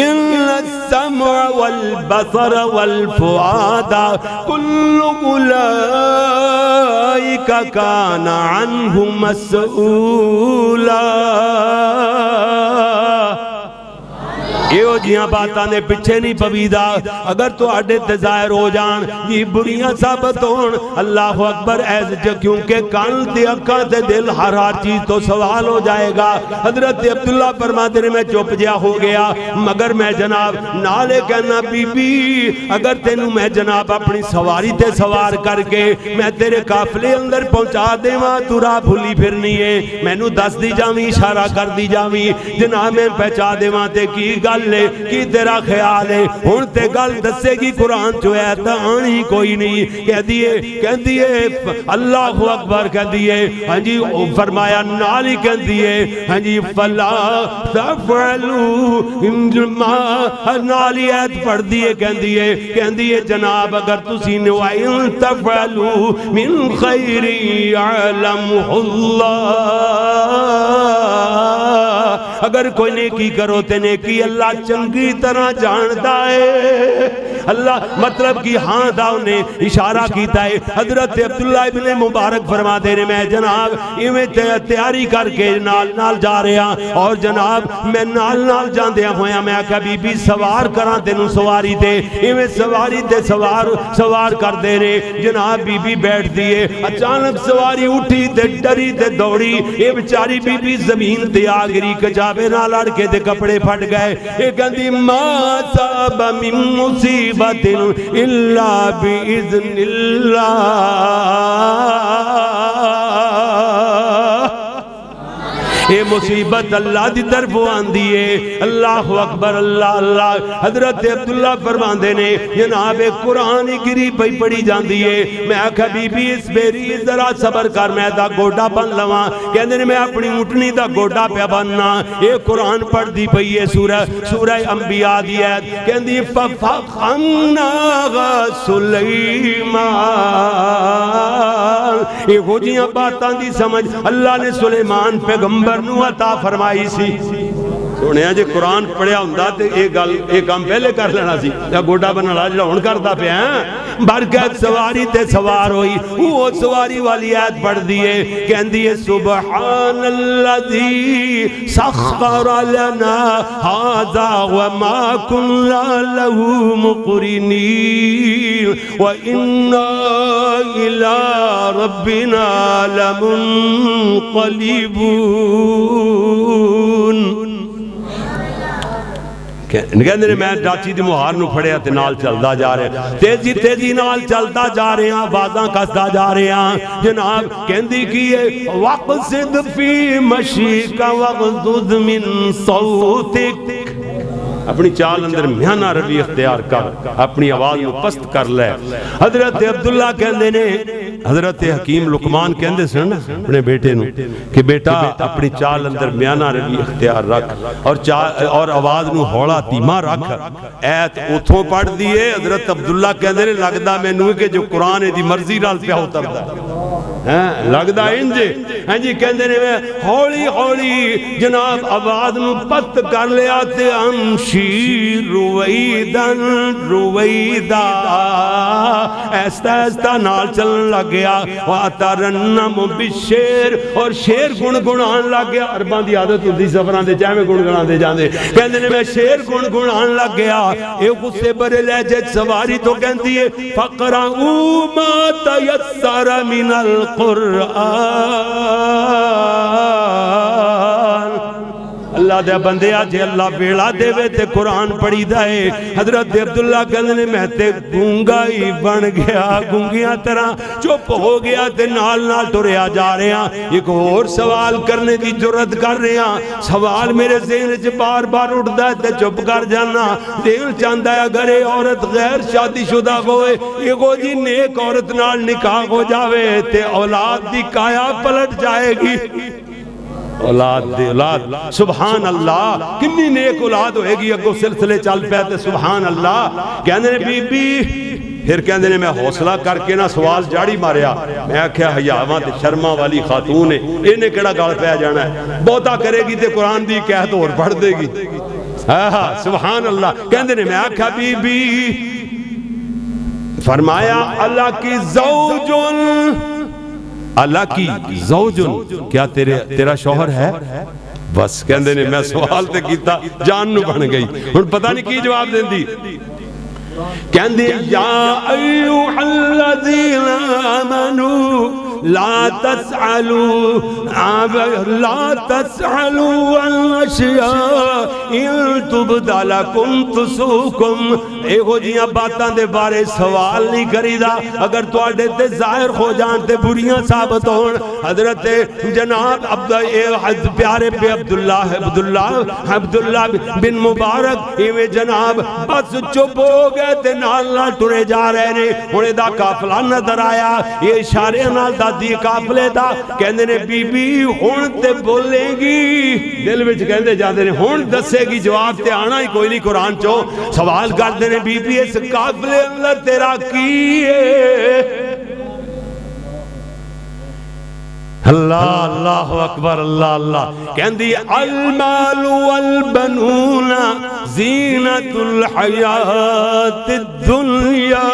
إِنَّ السَّمْعَ وَالْبَصَرَ وَالْفُؤَادَ كُلُّ أُولَئِكَ كَانَ عَنْهُ مسؤولا ایو جیاں باتاں نے پچھے نہیں پویدہ اگر تو آڈے تظاہر ہو جان یہ بڑیاں ثابت ہون اللہ اکبر کیونکہ کان تے اکھاں تے دل ہر چیز تو سوال ہو جائے گا حضرت عبداللہ فرماتے ہیں میں چپ جا ہو گیا مگر میں جناب نالے کہنا بی بی اگر تینوں میں جناب اپنی سواری تے سوار کر کے میں تیرے قافلے اندر پہنچا دے وہاں تو راہ بھولی پھرنی ہے میں نو دس دی جاویں اشارہ کر دی جاویں جناب میں پہنچا دے وہاں تے کی گل لے کی تیرا خیال ہے ہون تے گل دسے گی قرآن جو ہے تا آنی کوئی نہیں کہہ دیئے اللہ اکبر کہہ دیئے ہاں جی فرمایا نالی کہہ دیئے ہاں جی فلا تفعلو نالی ایت پڑھ دیئے کہہ دیئے جناب اگر تسی نوائن تفعلو من خیر یعلم اللہ اگر کوئی نیکی کرو تے نیکی اللہ چنگی طرح جانتا ہے اللہ مطلب کی ہاں دا انہیں اشارہ کیتا ہے حضرت عبداللہ ابن مبارک فرما دے رہے میں جناب ایویں تیاری کر کے نال جا رہے ہیں اور جناب میں نال جان دیا ہویا میں آکھا بی بی سوار کران تینوں سواری دے ایویں سواری تے سوار کر دے رہے جناب بی بی بیٹھ دیئے اچانک سواری اٹھی تے ڈری تے دوڑی اے بچاری بی بی زمین تے آگری کجابے نہ لڑ کے دے کپڑے پھٹ گئے اے کہندی ما صاب من مصیبت الا باذن اللہ اے مصیبت اللہ دی طرف آندی ہے اللہ اکبر اللہ اللہ حضرت عبداللہ فرماندے نے جناب قرآن گری پئی پڑی جاندی ہے میں آکھا بی بی اس بیری ذرا صبر کر میں دا گوڑا بن لواں کہندے نے میں اپنی اٹھنی دا گوڑا پہ بننا اے قرآن پڑھ دی پئی ہے سورہ انبیاء دی ہے کہندی ففخمنا سلیمان اے ہو جیاں باتاں دی سمجھ اللہ نے سلیمان پیغمبر نو عطا فرمائی سی سونے جے قرآن پڑھیا ہوندا تے ایک کام پہلے کر لینا سی یا گوڑا بنانا جڑا ہن کردا پیا ہیں برکت سواری تے سوار ہوئی وہ سواری والی آیت پڑھ دیئے کہندی ہے سبحان الذی سخر لنا ھذا وما كنا له مقرنین وإنا إلى ربنا لمنقلبون کہندے نے میں ڈاچی دی مہار نو پھڑیا تے نال چلدا جا رہے ہیں تیزی نال چلدا جا رہے ہیں آوازاں کسدا جا رہے ہیں جناب کہندی کیے وقصد فی مشیک وغضض من صوتک اپنی چال اندر میانہ روی اختیار کر اپنی آواز کو پست کر لے حضرت عبداللہ کہندے نے حضرت حکیم لقمان کہندے سن اپنے بیٹے نو کہ بیٹا اپنی چال اندر میانہ روی اختیار رکھ اور آواز نو ہوڑا تیمہ رکھ ایت اتھوں پڑھ دیئے حضرت عبداللہ کہندے نے لگدا میں نو کہ جو قرآن دی مرضی نال پہ اتردا لگدا انج ہاں جی کہندے نے ہولی ہولی جناب آواز نو پت کر لیا تے امشی رویدن رویدا ایستا ایستا نال چلن لگ گیا واترنم بالشعر اور شعر گنگنان لگ گیا عرباں دی عادت ہوندی سفراں دے جاویں گنگنان دے جاندے کہندے نے میں شعر گنگنان لگ گیا اے غصے برے لہجے سواری تو کہندی ہے فقرؤ ما تیسر من القرآن اللہ دے بندے آجے اللہ بیڑا دے وے تے قرآن پڑھی دائے حضرت عبداللہ کہنے نے میں تے گونگا ہی بن گیا گونگیاں طرح چپ ہو گیا تے نال نال ٹریا جا رہے ہیں ایک اور سوال کرنے کی جرت کر رہے ہیں سوال میرے ذہن سے بار بار اٹھتا ہے تے چپ کر جانا دل چاہتا ہے اگر یہ عورت غیر شادی شدہ ہوئے یہ کو جی نیک عورت نال نکاح ہو جاوے تے اولاد دی کایا پلٹ جائے گی اولاد دے اولاد سبحان اللہ کنی نیک اولاد ہوئے گی اگو سلسلے چل پہ تے سبحان اللہ کہنے نے بی بی پھر کہنے نے میں حوصلہ کر کے نہ سوال جاڑی ماریا میں کہا حیاواں تے شرما والی خاتون ہے انہیں کیڑا گال پہ جانا ہے بہتا کرے گی تے قرآن دی کہت اور پڑھ دے گی سبحان اللہ کہنے نے میں آکھا بی بی فرمایا اللہ کی زوجن اللہ کی زوجن کیا تیرا شوہر ہے بس کہندے نے میں سوال تے کیتا جان نو بن گئی ہن پتہ نہیں کی جواب دیندی کہندے یا ایھا الذین آمنوا لا تسألوا عن اشیاء ان تبد لکم تسؤکم ایہو جیاں باتاں دے بارے سوال نہیں کریدا اگر تواڈے تے ظاہر ہو جان تے بریاں ثابت ہون حضرت جناب پیارے پہ عبداللہ بن مبارک ایویں جناب بس چپ ہو گئے تے نال نال ٹرے جا رہے نے ہن دا قافلہ نظر آیا یہ اشارے نال دی قافلے دا کہندے نے بی بی ہن تے بولے گی دل وچ کہندے جاندے نے ہن دسے گی جواب تے آنا ہی کوئی نہیں قرآن چو سوال کردے نے بی بی اس قافلے اندر تیرا کی ہے اللہ اللہ اکبر اللہ اللہ کہندی المال والبنون زینت الحیات الدنیا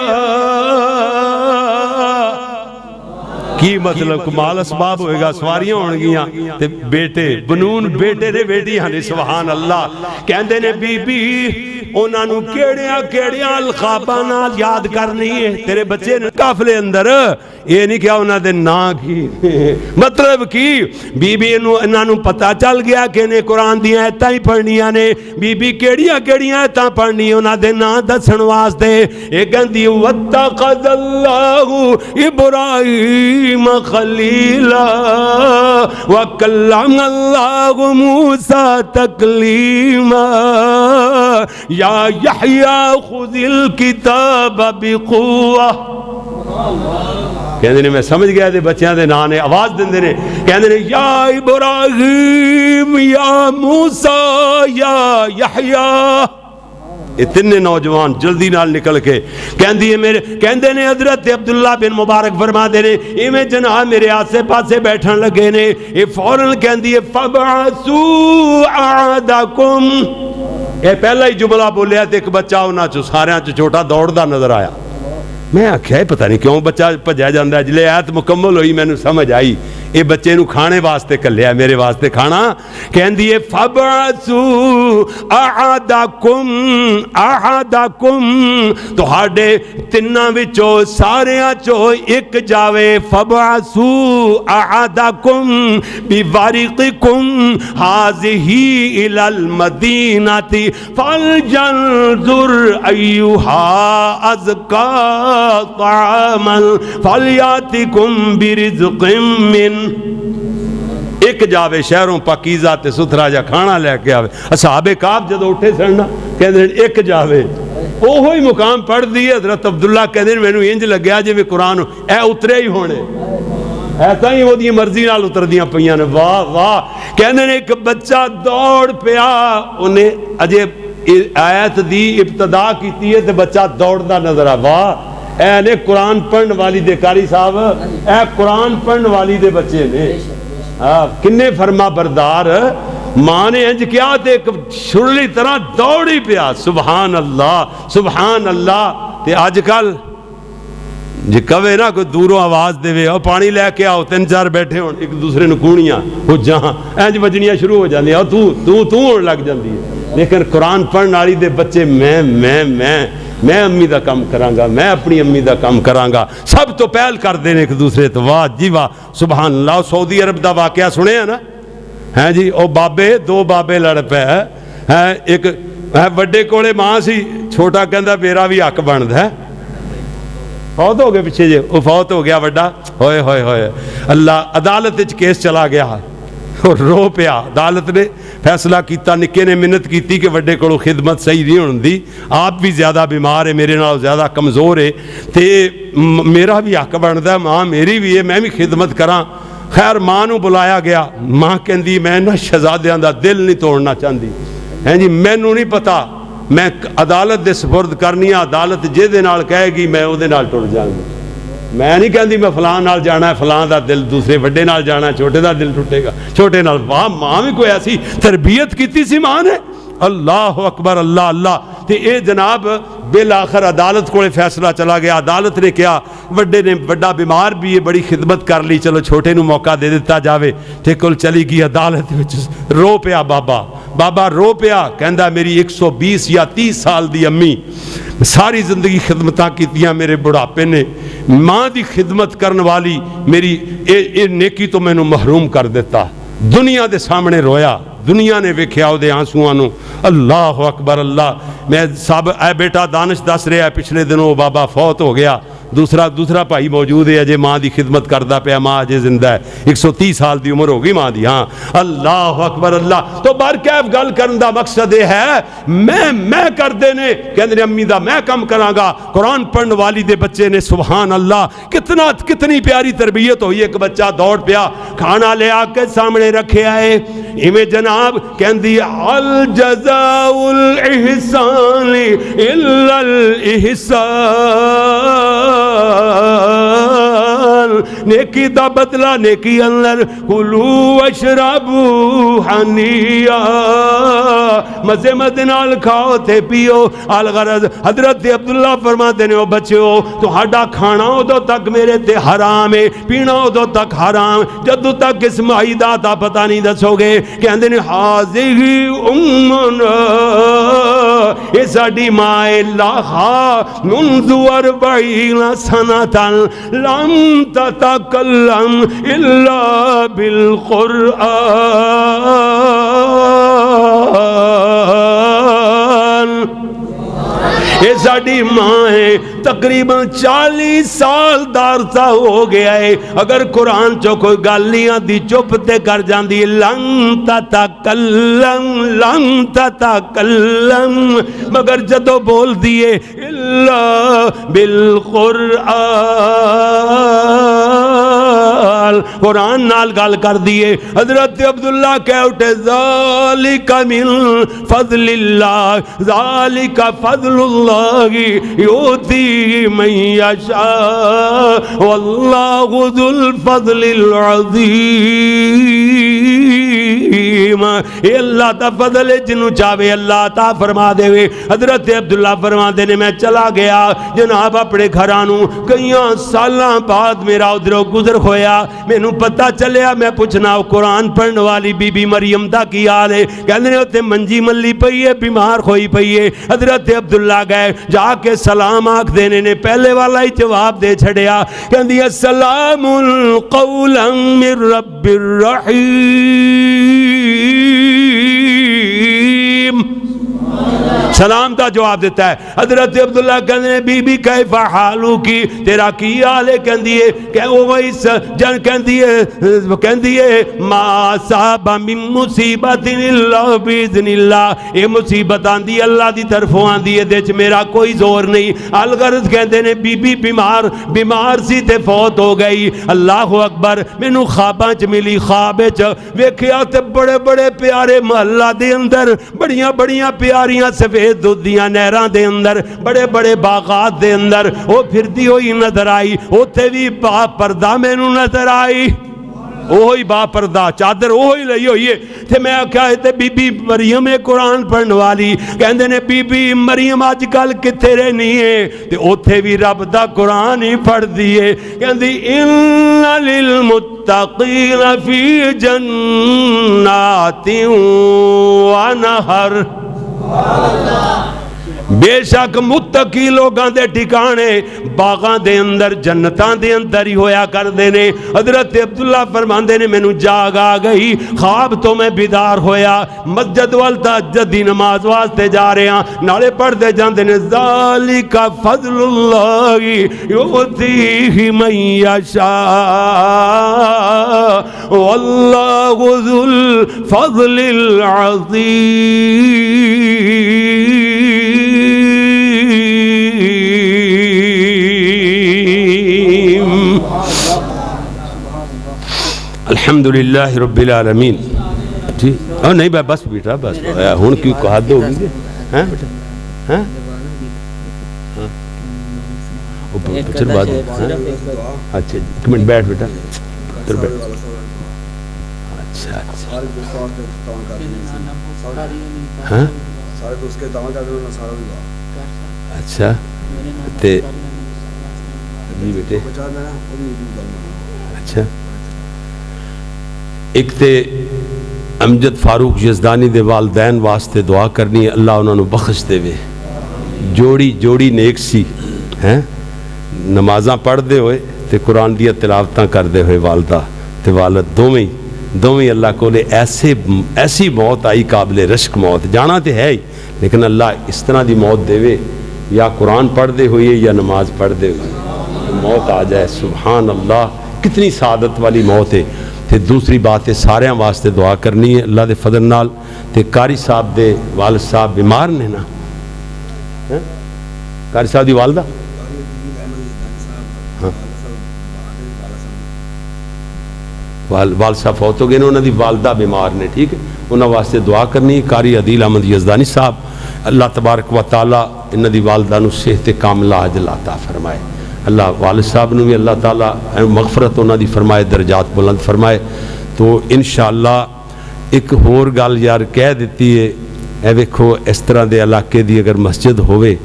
کی مطلب کمال اسباب ہوئے گا سواریاں ہونگیاں تے بیٹے بنون بیٹے نے بیٹی ہاں سبحان اللہ کہندے نے بی بی انہاں نو کیڑیاں الخاباں نال یاد کرنی ہے تیرے بچے نے قافلے اندر یہ نہیں کیا انہاں دے نا کی مطلب کی بی بی انہاں نو پتہ چل گیا کہ انہیں قرآن دی آیتاں ہی پڑھنیاں نے بی بی کیڑیاں آیتاں پڑھنی انہاں دے نا دسن واسطے ایک کہندی واتخذ اللہ ابراہیم خلیلا وکلم اللہ موسیٰ تکلیما یا یحییٰ خذ الکتاب بقوہ کہندے نے میں سمجھ گیا دے بچیاں دے نا نے آواز دیندے نے کہندے نے یا ابراہیم یا موسیٰ یا یحییٰ اتنے نوجوان جلدی نال نکل کے کہندے نے حضرت عبداللہ بن مبارک فرما دے نے ایویں جناب میرے آسے پاسے بیٹھن لگے نے یہ فوراً کہندی ہے فَبْعَثُوا أَحَدَكُمْ یہ پہلا ہی جملہ بولیا تے ایک بچہ ہونا چو ساریاں چو چھوٹا دوڑدا نظر آیا میں آکھیا پتہ نہیں کیوں بچہ بھجیا جاندا ہے جلے آیت مکمل ہوئی میں نے سمجھ آئی اے بچے نو کھانے واسطے کلیا میرے واسطے کھانا کہندی ہے فَبْعَثُوا أَحَدَكُمْ تہاڈے تناں وچوں ساریاں چوں ایک جاوے فَبْعَثُوا أَحَدَكُمْ بِوَرِقِكُمْ هَٰذِهِ إِلَى الْمَدِينَةِ فَلْيَنظُرْ أَيُّهَا أَزْكَىٰ طَعَامًا فَلْيَأْتِكُمْ بِرِزْقٍ مِّنْ ایک جاوے شہروں پاکیزہ تے ستھرا جا کھانا لے کے آوے اصحاب کعب جدو اٹھے سننا کہتے ہیں ایک جاوے اوہی مقام پڑھ دی حضرت عبداللہ کہتے ہیں میں نے انج لگیا جی میں قرآن اے اترے ہی ہونے ایسا ہی وہ دی مرضی نال اتر دیاں پئیاں نے واہ واہ کہتے ہیں ایک بچہ دوڑ پیا انہیں اجے آیت دی ابتدا کیتی ہے تے بچہ دوڑ دا نظر آ واہ اے نے قرآن پڑھن والی دے قاری صاحب اے قرآن پڑھن والی دے بچے نے کنے فرما بردار ماں نے انج کیا تے ایک شرلی طرح دوڑی پیا سبحان اللہ تے آج کل جی کہے نا کوئی دوروں آواز دے او پانی لے کے آؤ 3-4 بیٹھے ہون ایک دوسرے نو کونیاں ہو جہاں انج وجنیاں شروع ہو جاندی تو ہون لگ جاندی ہے لیکن قرآن پڑھن والی دے بچے میں امی دا کام کرانگا میں اپنی امی دا کام کرانگا سب تو پہل کر دینے ایک دوسرے تو واہ جی واہ سبحان اللہ سعودی عرب دا واقعہ سنے ہیں نا ہیں جی او بابے 2 بابے لڑ پے ہیں ایک وڈے کولے ماں سی چھوٹا کہندا میرا بھی حق بندا ہے فوت ہو گئے پیچھے جی وہ فوت ہو گیا وڈا ہوئے ہوئے ہوئے اللہ عدالت وچ کیس چلا گیا اور رو پیا عدالت نے فیصلہ کیتا نکے نے منت کیتی کہ وڈے کولو خدمت صحیح نہیں ہوندی آپ بھی زیادہ بیمار ہے میرے نال زیادہ کمزور ہے تے میرا بھی حق بندا ہے ماں میری بھی ہے میں بھی خدمت کراں خیر ماں نو بلایا گیا ماں کہندی میں نا شہزادیاں دا دل نہیں توڑنا چاہندی ہیں جی مینوں نہیں پتا میں عدالت دے سپرد کرنی عدالت جے دے نال کہے گی میں او دے نال ٹر جاؤں میں نہیں کہندی میں فلاں نال جانا ہے فلاں دا دل دوسرے وڈے نال جانا ہے چھوٹے دا دل ٹوٹے گا چھوٹے نال واہ ماں بھی کوئی ایسی تربیت کیتی سی ماں نے اللہ اکبر اللہ تے اے جناب بالآخر عدالت کو فیصلہ چلا گیا عدالت نے کیا وڈے نے وڈا بیمار بھی ہے بڑی خدمت کر لی چلو چھوٹے نو موقع دے دیتا جاوے تے کل چلی گئی عدالت وچ رو پیا بابا رو پیا کہندا میری 120 یا 30 سال دی امی ساری زندگی خدمتاں کیتیاں میرے بڑھاپے نے ماں دی خدمت کرن والی میری اے نیکی تو مینوں محروم کر دیتا دنیا دے سامنے رویا دنیا نے ویکھیا او دے آنسواں نو اللہ اکبر اللہ میں سب اے بیٹا دانش دس رہا ہے پچھلے دنوں بابا فوت ہو گیا دوسرا بھائی موجود ہے اجے ماں دی خدمت کردا پیا ماں اجے زندہ ہے 130 سال دی عمر ہو گئی ماں دی ہاں اللہ اکبر اللہ تو برکیف گل کرن دا مقصد یہ ہے میں کر دینے کہندے امی دا میں کم کراں گا قرآن پڑھن والی دے بچے نے سبحان اللہ کتنی پیاری تربیت ہوئی ایک بچہ دوڑ پیا کھانا لے آ کے سامنے رکھیا ہے ایویں جناب کہندی الجزاء الاحسان الا الاحسان نیکی دا بدلہ نیکی اندر کلو واشربو حنیا مزے مدنال کھاؤ تے پیو الغرض حضرت عبداللہ فرماتے نے او بچو تو ہڈا کھانا ہو دو تک میرے تے حرام ہے پینا ہو دو تک حرام جدو تک اس معیدہ تا پتہ نہیں دسو گے کہندے نے حاضی امنا اے ساڑی مائے لاخا منذ 40 سنتا لم تتکلم الا بالقرآن یہ ساڑی ماں ہے تقریباً 40 سال دارتا ہو گیا ہے اگر قرآن چو کوئی گالیاں دی چپتے کر جاندی لن تتکلم مگر جدو بول دیے الا بالقرآن قرآن نال گال کر دیے حضرت عبداللہ کہہ اٹھے ذالک من فضل اللہ ذالک فضل اللہ یؤتی من یشاء واللہ ذو الفضل العظیم اے اللہ تا فضل جنو چاہوے اللہ تا فرما دے وے حضرت عبداللہ فرما دے نے میں چلا گیا جناب اپنے گھرانوں کئیاں سالاں بعد میرا ادھروں گزر ہویا میں نو پتہ چلیا میں پوچھنا قرآن پڑھن والی بی بی مریم دا کی آل ہے کہنے نے ہوتے منجی ملی پئی ہے بیمار ہوئی پئی ہے حضرت عبداللہ گئے جا کے سلام آکھ دینے نے پہلے والا ہی جواب دے چھڑیا کہندی السلام قولا من رب الرحیم سلام دا جواب دیتا ہے حضرت عبداللہ کہنے نے بی بی کیف حالو کی تیرا کی آلے کہندی ہے کہ وہ اس جن کہندی ہے ما صاحب من مصیبت اللہ بیذن اللہ اے مصیبت آن دی اللہ دی طرفوں آن دی ہے دیچ میرا کوئی زور نہیں الغرض کہندے نے بی بی بیمار سی تے فوت ہو گئی اللہ اکبر میں نو خواباں چ ملی خوابے چ ویکھیا تے بڑے بڑے پیارے محلہ دے اندر بڑیاں پیاریاں سفید دودھیاں نہراں دے اندر بڑے بڑے باغات دے اندر وہ پھردی ہوئی نظر آئی اوتھے بھی با پردہ مینوں نظر آئی اوہی با پردہ چادر اوہی لئی ہوئی ہے تے میں کہا ہے تے بی بی مریم قرآن پڑھن والی کہندے نے بی بی مریم آج کل کتے رہنی ہے تے اوتھے بھی رب دا قرآن ہی پڑھ دیئے کہندی ان للمتقین فی جنات و نہر بے شک متقی لوگاں دے ٹھکانے باغاں دے اندر جنتاں دے اندر ہی ہویا کر دینے حضرت عبداللہ فرماندے نے مینوں جاگ آ گئی خواب تو میں بیدار ہویا مسجد وال تہجد دی نماز واسطے جا رہے ہیں نالے پڑھ دے جاندے نے ذالک فضل اللہ یؤتیہ من یشاء واللہ ذو الفضل العظیم الحمدللہ رب العالمین جی نہیں بس بیٹا بس ہون کیوں کہا دو گی ہاں بیٹا ہاں پچھر بات اچھا ایک منٹ بیٹھ بیٹا ادھر بیٹھ اچھا اچھا ہاں اچھا تے جی بیٹے اچھا ایک تے امجد فاروق یزدانی دے والدین واسطے دعا کرنی اللہ انہوں نے بخش دے وے جوڑی نیک سی ہیں نمازاں پڑھ دے ہوئے تے قرآن دیا تلاوتاں کر دے ہوئے والدہ تے والد دوویں اللہ کو لے ایسی موت آئی قابل رشک موت جانا تے ہے ہی لیکن اللہ اس طرح دی موت دے وے یا قرآن پڑھ دے ہوئے یا نماز پڑھ دے ہوئے موت آ جائے سبحان اللہ کتنی سعادت والی موت ہے تے دوسری بات ہے سارے واسطے دعا کرنی ہے اللہ دے فضل نال تے قاری صاحب دے والد صاحب بیمار نے نا قاری صاحب دی والدہ والد صاحب فوت ہو گئے نے انہوں دی والدہ بیمار نے ٹھیک ہے انہوں واسطے دعا کرنی قاری عدیل احمد یزدانی صاحب اللہ تبارک و تعالی انہوں دی والدہ نو صحت کاملہ عاجل عطا فرمائے اللہ والد صاحب نے بھی اللہ تعالیٰ مغفرت انہوں دی فرمائے درجات بلند فرمائے تو انشاءاللہ ایک ہور گل یار کہہ دیتی ہے اے ویکھو اس طرح دے علاقے دی اگر مسجد ہوئے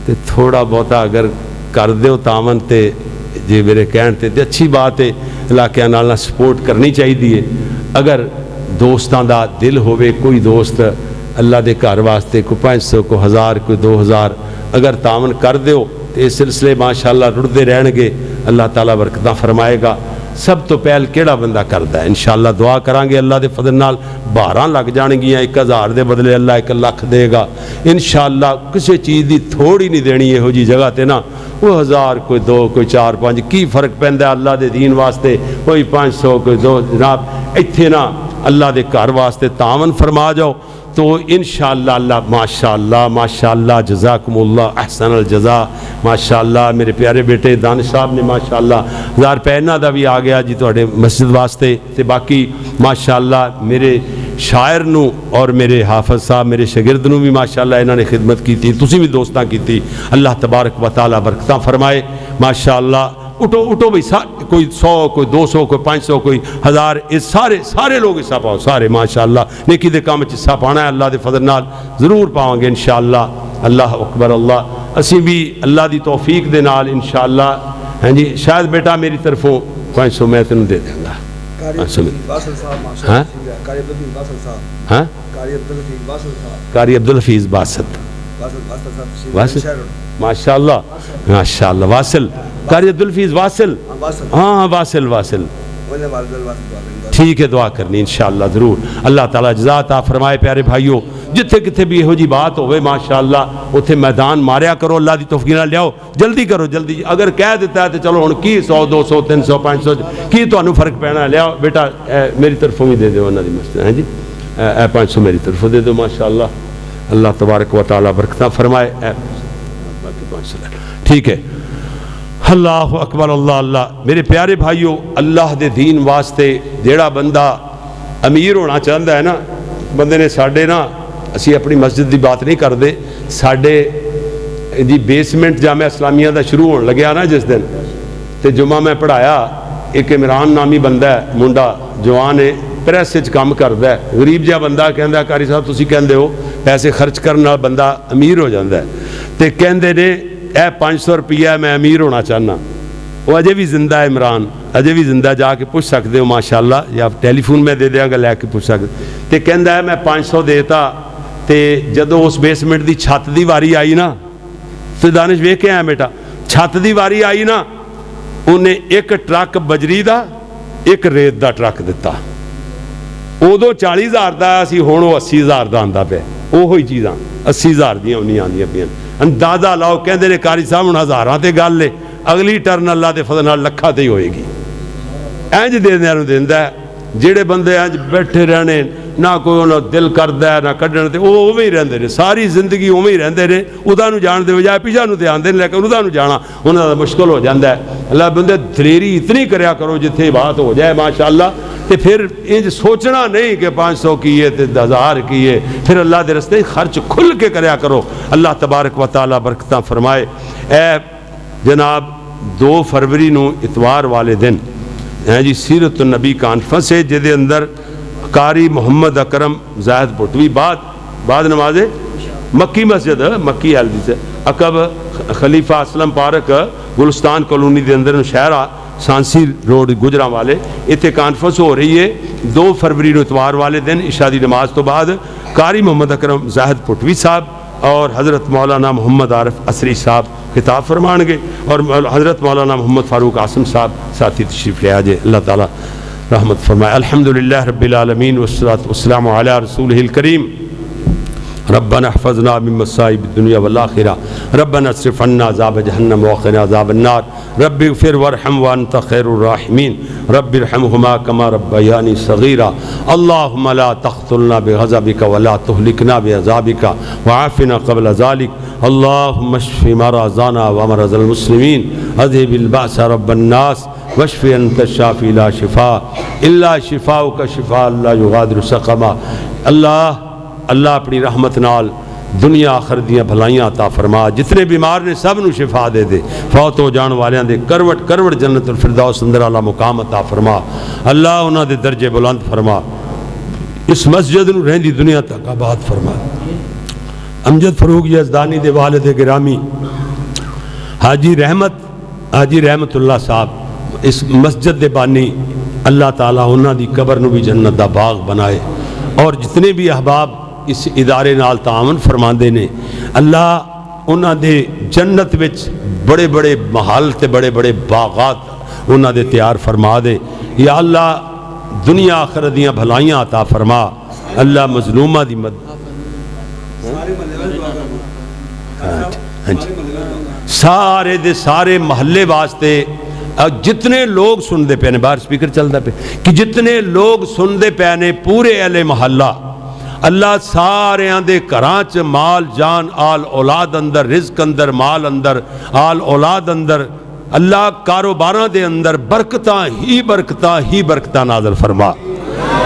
تو تھوڑا بہتا اگر کر دیو تاون تے جی میرے کہن تے اچھی بات ہے علاقے نال سپورٹ کرنی چاہیے اگر دوستان دا دل ہوئے کوئی دوست اللہ دے گھر واسطے کوئی 500 کوئی 1000 کوئی 2000 اگر تاون کر دیو یہ سلسلے ماشاءاللہ رڑتے رہن گے اللہ تعالیٰ برکتاں فرمائے گا سب تو پہل کیڑا بندہ کرتا ہے انشاءاللہ دعا کران گے اللہ دے فضل نال 12 لگ جان گیاں 1000 دے بدلے اللہ 1 لاکھ دے گا انشاءاللہ کسی چیز دی تھوڑی نہیں دینی ہے ہو جی جگہ تے نا وہ 1000 کوئی 2 کوئی 4 5 کی فرق پہندہ ہے اللہ دے دین واسطے کوئی 500 کوئی 2 جناب اتھے نا اللہ دے گھر واسطے تعاون فرما جاؤ تو انشاءاللہ اللہ ماشاءاللہ جزاکم اللہ احسن الجزا ماشاءاللہ میرے پیارے بیٹے دانش صاحب نے ماشاءاللہ 1000 روپے انہاں دا بھی آ گیا جی تواڈے مسجد واسطے تے باقی ماشاءاللہ میرے شاعر نو اور میرے حافظ صاحب میرے شاگرد نو بھی ماشاءاللہ انہاں نے خدمت کی تھی تسی بھی دوستاں کی تھی اللہ تبارک و تعالی برکتاں فرمائے ماشاءاللہ اٹھو بھئی کوئی 100 کوئی 200 کوئی 500 کوئی 1000 اس سارے لوگ حصہ پاؤ سارے ماشاءاللہ نیکی دے کام حصہ پانا ہے اللہ دے فضل نال ضرور پاؤں گے انشاءاللہ اللہ اکبر اللہ اسی بھی اللہ دی توفیق دے نال انشاءاللہ ہیں جی شاید بیٹا میری طرفوں 500 میں تینوں دے دیں گا قاری عبدالحفیظ باسط ماشاءاللہ واصل قاری عبدالحفیظ واصل ہاں واصل ٹھیک ہے دعا کرنی انشاءاللہ ضرور اللہ تعالیٰ جزا عطا فرمائے پیارے بھائیوں جتھے کتھے بھی ہو جی بات ہوئے ماشاءاللہ اتھے میدان ماریا کرو اللہ دی توفیق نال لیاؤ جلدی کرو جلدی اگر کہہ دیتا ہے تو چلو ہن کی 100 200 300 500 کی تانوں فرق پینا لیاؤ بیٹا میری طرفوں بھی دے دیو انہاں دی مسجد ہیں جی 500 میری طرفوں دے دو ماشاءاللہ اللہ تبارک و تعالیٰ برکتہ فرمائے ٹھیک ہے اللہ اکبر اللہ میرے پیارے بھائیو اللہ دے دین واسطے جیڑا بندہ امیر ہونا چاہتا ہے نا بندے نے ساڑھے نا اسی اپنی مسجد دی بات نہیں کرتے، ساڈے جی بیسمنٹ جامعہ اسلامیہ دا شروع ہونے لگیا نا جس دن، تے جمعہ میں پڑھایا، ایک عمران نامی بندہ ہے، منڈا جوان ہے، پریس وچ کام کردا ہے، غریب جہا بندہ، کہندا قاری صاحب تسی کہندے ہو پیسے خرچ کرن نال بندہ امیر ہو جاندا ہے، تے کہندے نے اے 500 روپیہ میں امیر ہونا چاہنا۔ وہ اجے بھی زندہ ہے عمران، اجے بھی زندہ، جا کے پوچھ سکتے ہو ماشاءاللہ، یا ٹیلی فون میں دے دیاں گا، لے کے پوچھ سکتے، تے کہندا ہے میں 500 دیتا، تے جدو اس بیسمنٹ دی چھت دی واری آئی نا، تو دانش ویکھ کے آیا بیٹا، چھت دی واری آئی نا، انہیں ایک ٹرک بجری دا ایک ریت دا ٹرک دیتا، ادو 40,000 دا سی، ہن وہ 80,000 دا آندا پیا، اوہی چیزاں 80,000 دیاں انہیں آندیاں پیاں۔ اندازہ لاؤ، کہندے نے قاری صاحب ہن ہزاراں تے گل ہے، اگلی ٹرن اللہ دے فضل نال لکھاں تے ہی ہوئے گی۔ اینج دیندیاں نوں دیندا ہے، جڑے بندے اینج بیٹھے رہنے نہ کوئی انہاں دل کردا ہے نہ کڈن تے او اوویں ہی رہندے نے، ساری زندگی اوویں ہی رہندے نے، اوداں نوں جان دے بجائے پیچھے نوں تے آندے نے، لیکن اوداں نوں جانا انہاں دا مشکل ہو جاندا ہے۔ اللہ بندے دلیری اتنی کریا کرو جتھے بات ہو جائے ماشاءاللہ، تے پھر انج سوچنا نہیں کہ 500 کیے تے 1000 کیے، پھر اللہ دے رستے خرچ کھل کے کریا کرو، اللہ تبارک و تعالی برکتاں فرمائے۔ اے جناب 2 فروری نو اتوار والے دن جی سیرت النبی کانفرنس ہے، جدے اندر قاری محمد اکرم زاہد پٹوی بعد نماز مکی مسجد مکی ایلدی سے عقب خلیفہ اسلم پارک گلستان کالونی دے اندر شہرہ سانسی روڈ گجراں والے، اتنے کانفرنس ہو رہی ہے 2 فروری نو اتوار والے دن عشاء دی نماز تو بعد۔ قاری محمد اکرم زاہد پٹوی صاحب اور حضرت مولانا محمد عارف عصری صاحب خطاب فرمان گے، اور حضرت مولانا محمد فاروق عاصم صاحب ساتھی تشریف لے آجے، اللہ تعالی رحمت فرمائے۔ الحمدللہ رب العالمین والصلاة والسلام علی رسولہ الکریم۔ ربنا احفظنا من مصائب الدنیا والآخرہ، ربنا اصرف عنا عذاب جہنم وقنا عذاب النار، رب اغفر وارحم وانت خیر الراحمین، رب ارحمہما کما ربیانی صغیرا، اللہم لا تقتلنا بغضبک ولا تہلکنا بعذابک وعافنا قبل ذلك، اللہم اشف مرضانا ومرض المسلمین، اذهب البأس رب الناس واشف انت الشافی لا شفاء الا شفاؤک شفاء لا یغادر سقما۔ اللہ اپنی رحمت نال دنیا آخر دیاں بھلائیاں عطا فرما، جتنے بیمار نے سب نو شفا دے دے، فوت ہو جان والیاں دے کروٹ کروٹ جنت الفردوس اندر اعلیٰ مقام عطا فرما، اللہ انہاں دے درجے بلند فرما، اس مسجد نو رہندی دنیا تک آباد فرما۔ امجد فروغ یزدانی دے والد گرامی حاجی رحمت اللہ صاحب اس مسجد دے بانی، اللہ تعالیٰ انہاں دی قبر نو بھی جنت دا باغ بنائے، اور جتنے بھی احباب اس ادارے نال تعاون فرماندے نے، اللہ انہاں دے جنت وچ بڑے بڑے محل تے بڑے بڑے باغات انہاں دے تیار فرما دے، یا اللہ دنیا آخرت دیاں بھلائیاں عطا فرما، اللہ مظلومہ دی مدد سارے دے سارے محلے واسطے، جتنے لوگ سن دے پینے، باہر سپیکر چل دا پہ کہ جتنے لوگ سن دے پینے پورے اہل محلہ، اللہ سارے آندے کرانچ مال جان آل اولاد اندر، رزق اندر، مال اندر، آل اولاد اندر، اللہ کاروباراں دے اندر برکتاں ہی برکتاں نازل فرما۔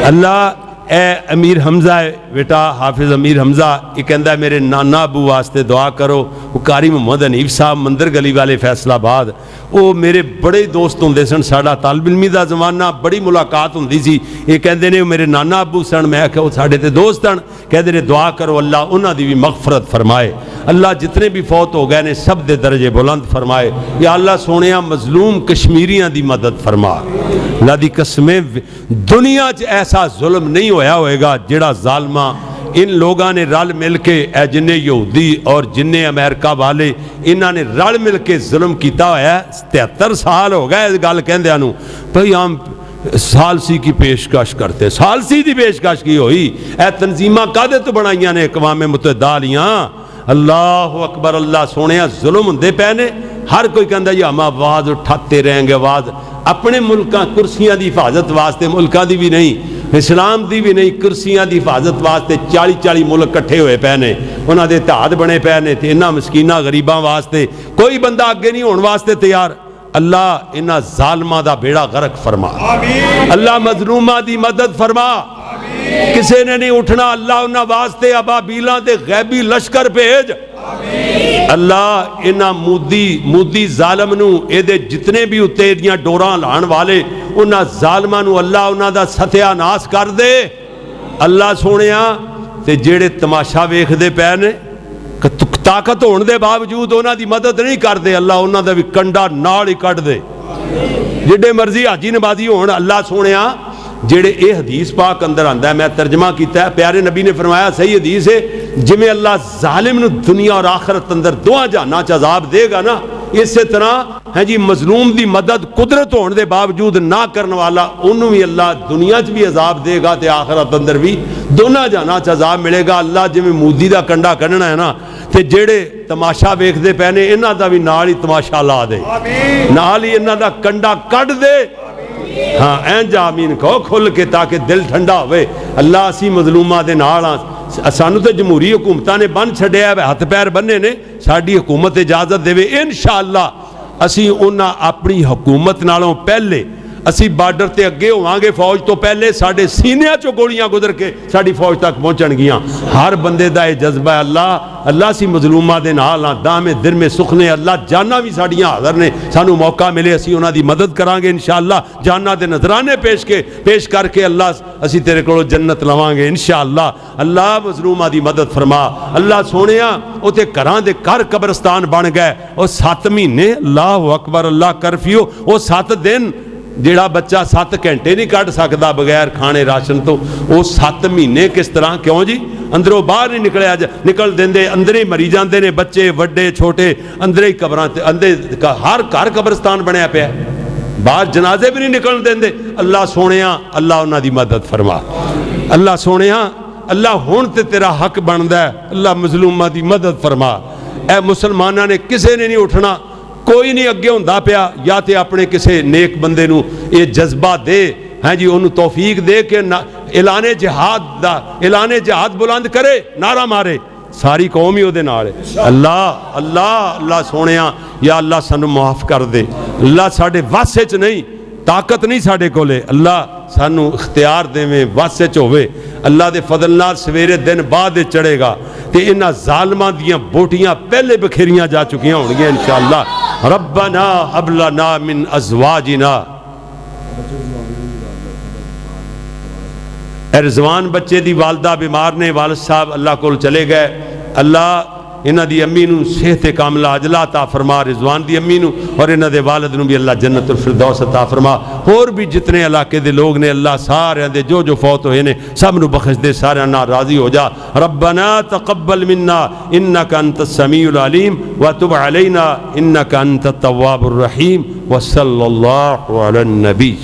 اللہ اے امیر حمزہ ہے بیٹا، حافظ امیر حمزہ، یہ کہندا ہے میرے نانا ابو واسطے دعا کرو، وہ قاری محمد حنیف صاحب مندر گلی والے فیصل آباد، وہ میرے بڑے دوست ہوندے سن، ساڈا طالب علمی دا زمانہ بڑی ملاقات ہوندی سی، یہ کہندے نے میرے نانا ابو سن، میں کہ وہ ساڈے تے دوست سن، کہندے نے دعا کرو اللہ انہاں دی بھی مغفرت فرمائے، اللہ جتنے بھی فوت ہو گئے نے سب دے درجے بلند فرمائے، یا اللہ سونیاں مظلوم کشمیریاں دی مدد فرما۔ اللہ دی قسمیں دنیا چ ایسا ظلم نہیں ہوئے گا جڑا ظالمہ ان لوگاں نے رل مل کے، اے جنہیں یہودی اور جنہیں امریکہ والے، انہاں نے رل مل کے ظلم کیتا ہوا ہے۔ 73 سال ہو گئے اس گل کہندیاں نوں، بھئی ہم سالسی کی پیشکش کرتے، سالسی دی پیشکش کی ہوئی، اے تنظیمہ کادے تو بنائیاں نے اقوام متحدہ والیاں، اللہ اکبر، اللہ سونیا ظلم ہوندے پے نے، ہر کوئی کہندا جی ہم آواز اٹھاتے رہیں گے، آواز اپنے ملکاں کرسیاں دی حفاظت واسطے، ملکاں دی بھی نہیں، اسلام دی بھی نہیں، کرسیاں دی حفاظت واسطے 40 ملک کٹھے ہوئے پے نے، انہاں دے اتحاد بنے پے نے، تے انہاں مسکیناں غریباں واسطے کوئی بندہ اگے نہیں ہون واسطے تیار۔ اللہ انہاں ظالماں دا بیڑا غرق فرما، اللہ مظلوماں دی مدد فرما، کسے نے نہیں اٹھنا اللہ انہاں واسطے ابابیلاں تے غیبی لشکر بھیج اللہ انہاں مودی ظالم نو اے دے جتنے بھی اتے دیاں ڈوراں لان والے انہاں ظالماں نو اللہ انہاں دا ستیا ناس کر دے اللہ سونیا تے جیڑے تماشا ویکھ دے پے نے طاقت ہون دے باوجود انہاں دی مدد نہیں کر دے اللہ انہاں دا بھی کنڈا نال ہی کٹ دے جڑے مرضی حاجی نمازی ہون اللہ سونیا جڑے اے حدیث پاک اندر آندا ہے میں ترجمہ کیتا ہے پیارے نبی نے فرمایا صحیح حدیث ہے جویں اللہ ظالم نو دنیا اور آخرت اندر دواں جہاناں چ عذاب دے گا نا اسی طرح ہے جی مظلوم دی مدد قدرت ہون دے باوجود نہ کرن والا انہوں بھی اللہ دنیا چ بھی عذاب دے گا تے آخرت اندر بھی دونوں جہاناں چ عذاب ملے گا اللہ جویں مودی دا کنڈا کڈنا ہے نا تے جڑے تماشا ویکھدے پے نے انہاں دا بھی نال ہی تماشا لا دے نال ہی انہاں دا کنڈا کڈ دے ہاں اینج آمین کہو کھل کے تاکہ دل ٹھنڈا ہوئے اللہ اسی مظلوماں دے نال سانو تے جمہوری حکومتاں نے بن چھڈیا ہے ہتھ پیر بننے نے ساڈی حکومت اجازت دے انشاءاللہ اسی انہاں اپنی حکومت نالوں پہلے اسی بارڈر تے اگے ہوواں گے فوج تو پہلے ساڈے سینیاں چوں گولیاں گزر کے ساڈی فوج تک پہنچن گیاں ہر بندے دا اے جذبہ اللہ سی مظلوماں دے نال دامے در میں سخنے اللہ جانا بھی ساڈیاں حاضر نے سانو موقع ملے اسی انہاں دی مدد کران گے انشاءاللہ جانا دے نذرانے پیش کر کے اللہ اسی تیرے کولوں جنت لواں گے انشاءاللہ اللہ مظلوماں دی مدد فرما اللہ سونیا اوتے گھراں دے گھر قبرستان بن گئے او 7 مہینے اللہ اکبر اللہ کرفیو او 7 دن جیڑا بچہ 7 گھنٹے نہیں کٹ سکتا بغیر کھانے راشن تو وہ 7 مہینے کس طرح کیوں جی اندروں باہر نہیں نکلیا نکل دیندے اندر ہی مری جاندے نے بچے وڈے چھوٹے اندر ہی قبراں ہر گھر قبرستان بنیا پیا باہر جنازے بھی نہیں نکل دیندے اللہ سونیا اللہ انہاں دی مدد فرما اللہ سونیا اللہ ہن تے تیرا حق بندا ہے اللہ مظلوماں دی مدد فرما اے مسلماناں نے کسے نے نہیں اٹھنا کوئی نہیں اگے ہوندا پیا یا تے اپنے کسے نیک بندے نو یہ جذبہ دے ہیں جی انہوں توفیق دے کہ اعلان جہاد بلند کرے نعرہ مارے ساری قوم ہی دے نال اللہ سونیا یا اللہ سانو معاف کر دے اللہ ساڈے وس وچ نہیں طاقت نہیں ساڈے کولے اللہ سانو اختیار دے میں وس وچ ہوے اللہ دے فضل نال سویرے دن بعد چڑھے گا تے انہاں ظالماں دیاں بوٹیاں پہلے بکھیریاں جا چکیاں ہون گیاں انشاءاللہ ربنا هب لنا من ازواجنا رضوان بچے دی والدہ بیمار نے والد صاحب اللہ کول چلے گئے اللہ انہاں دی امی نو صحت کاملہ عاجلہ عطا فرما رضوان دی امی نو اور انہاں دے والد نو بھی اللہ جنت الفردوس عطا فرما اور بھی جتنے علاقے دے لوگ نے اللہ سارے دے جو فوت ہوئے نے سب نو بخش دے سارے نا راضی ہو جا ربنا تقبل منا انک انت السمیع العلیم وتب علینا انک انت التواب الرحیم وصلی اللہ علی النبی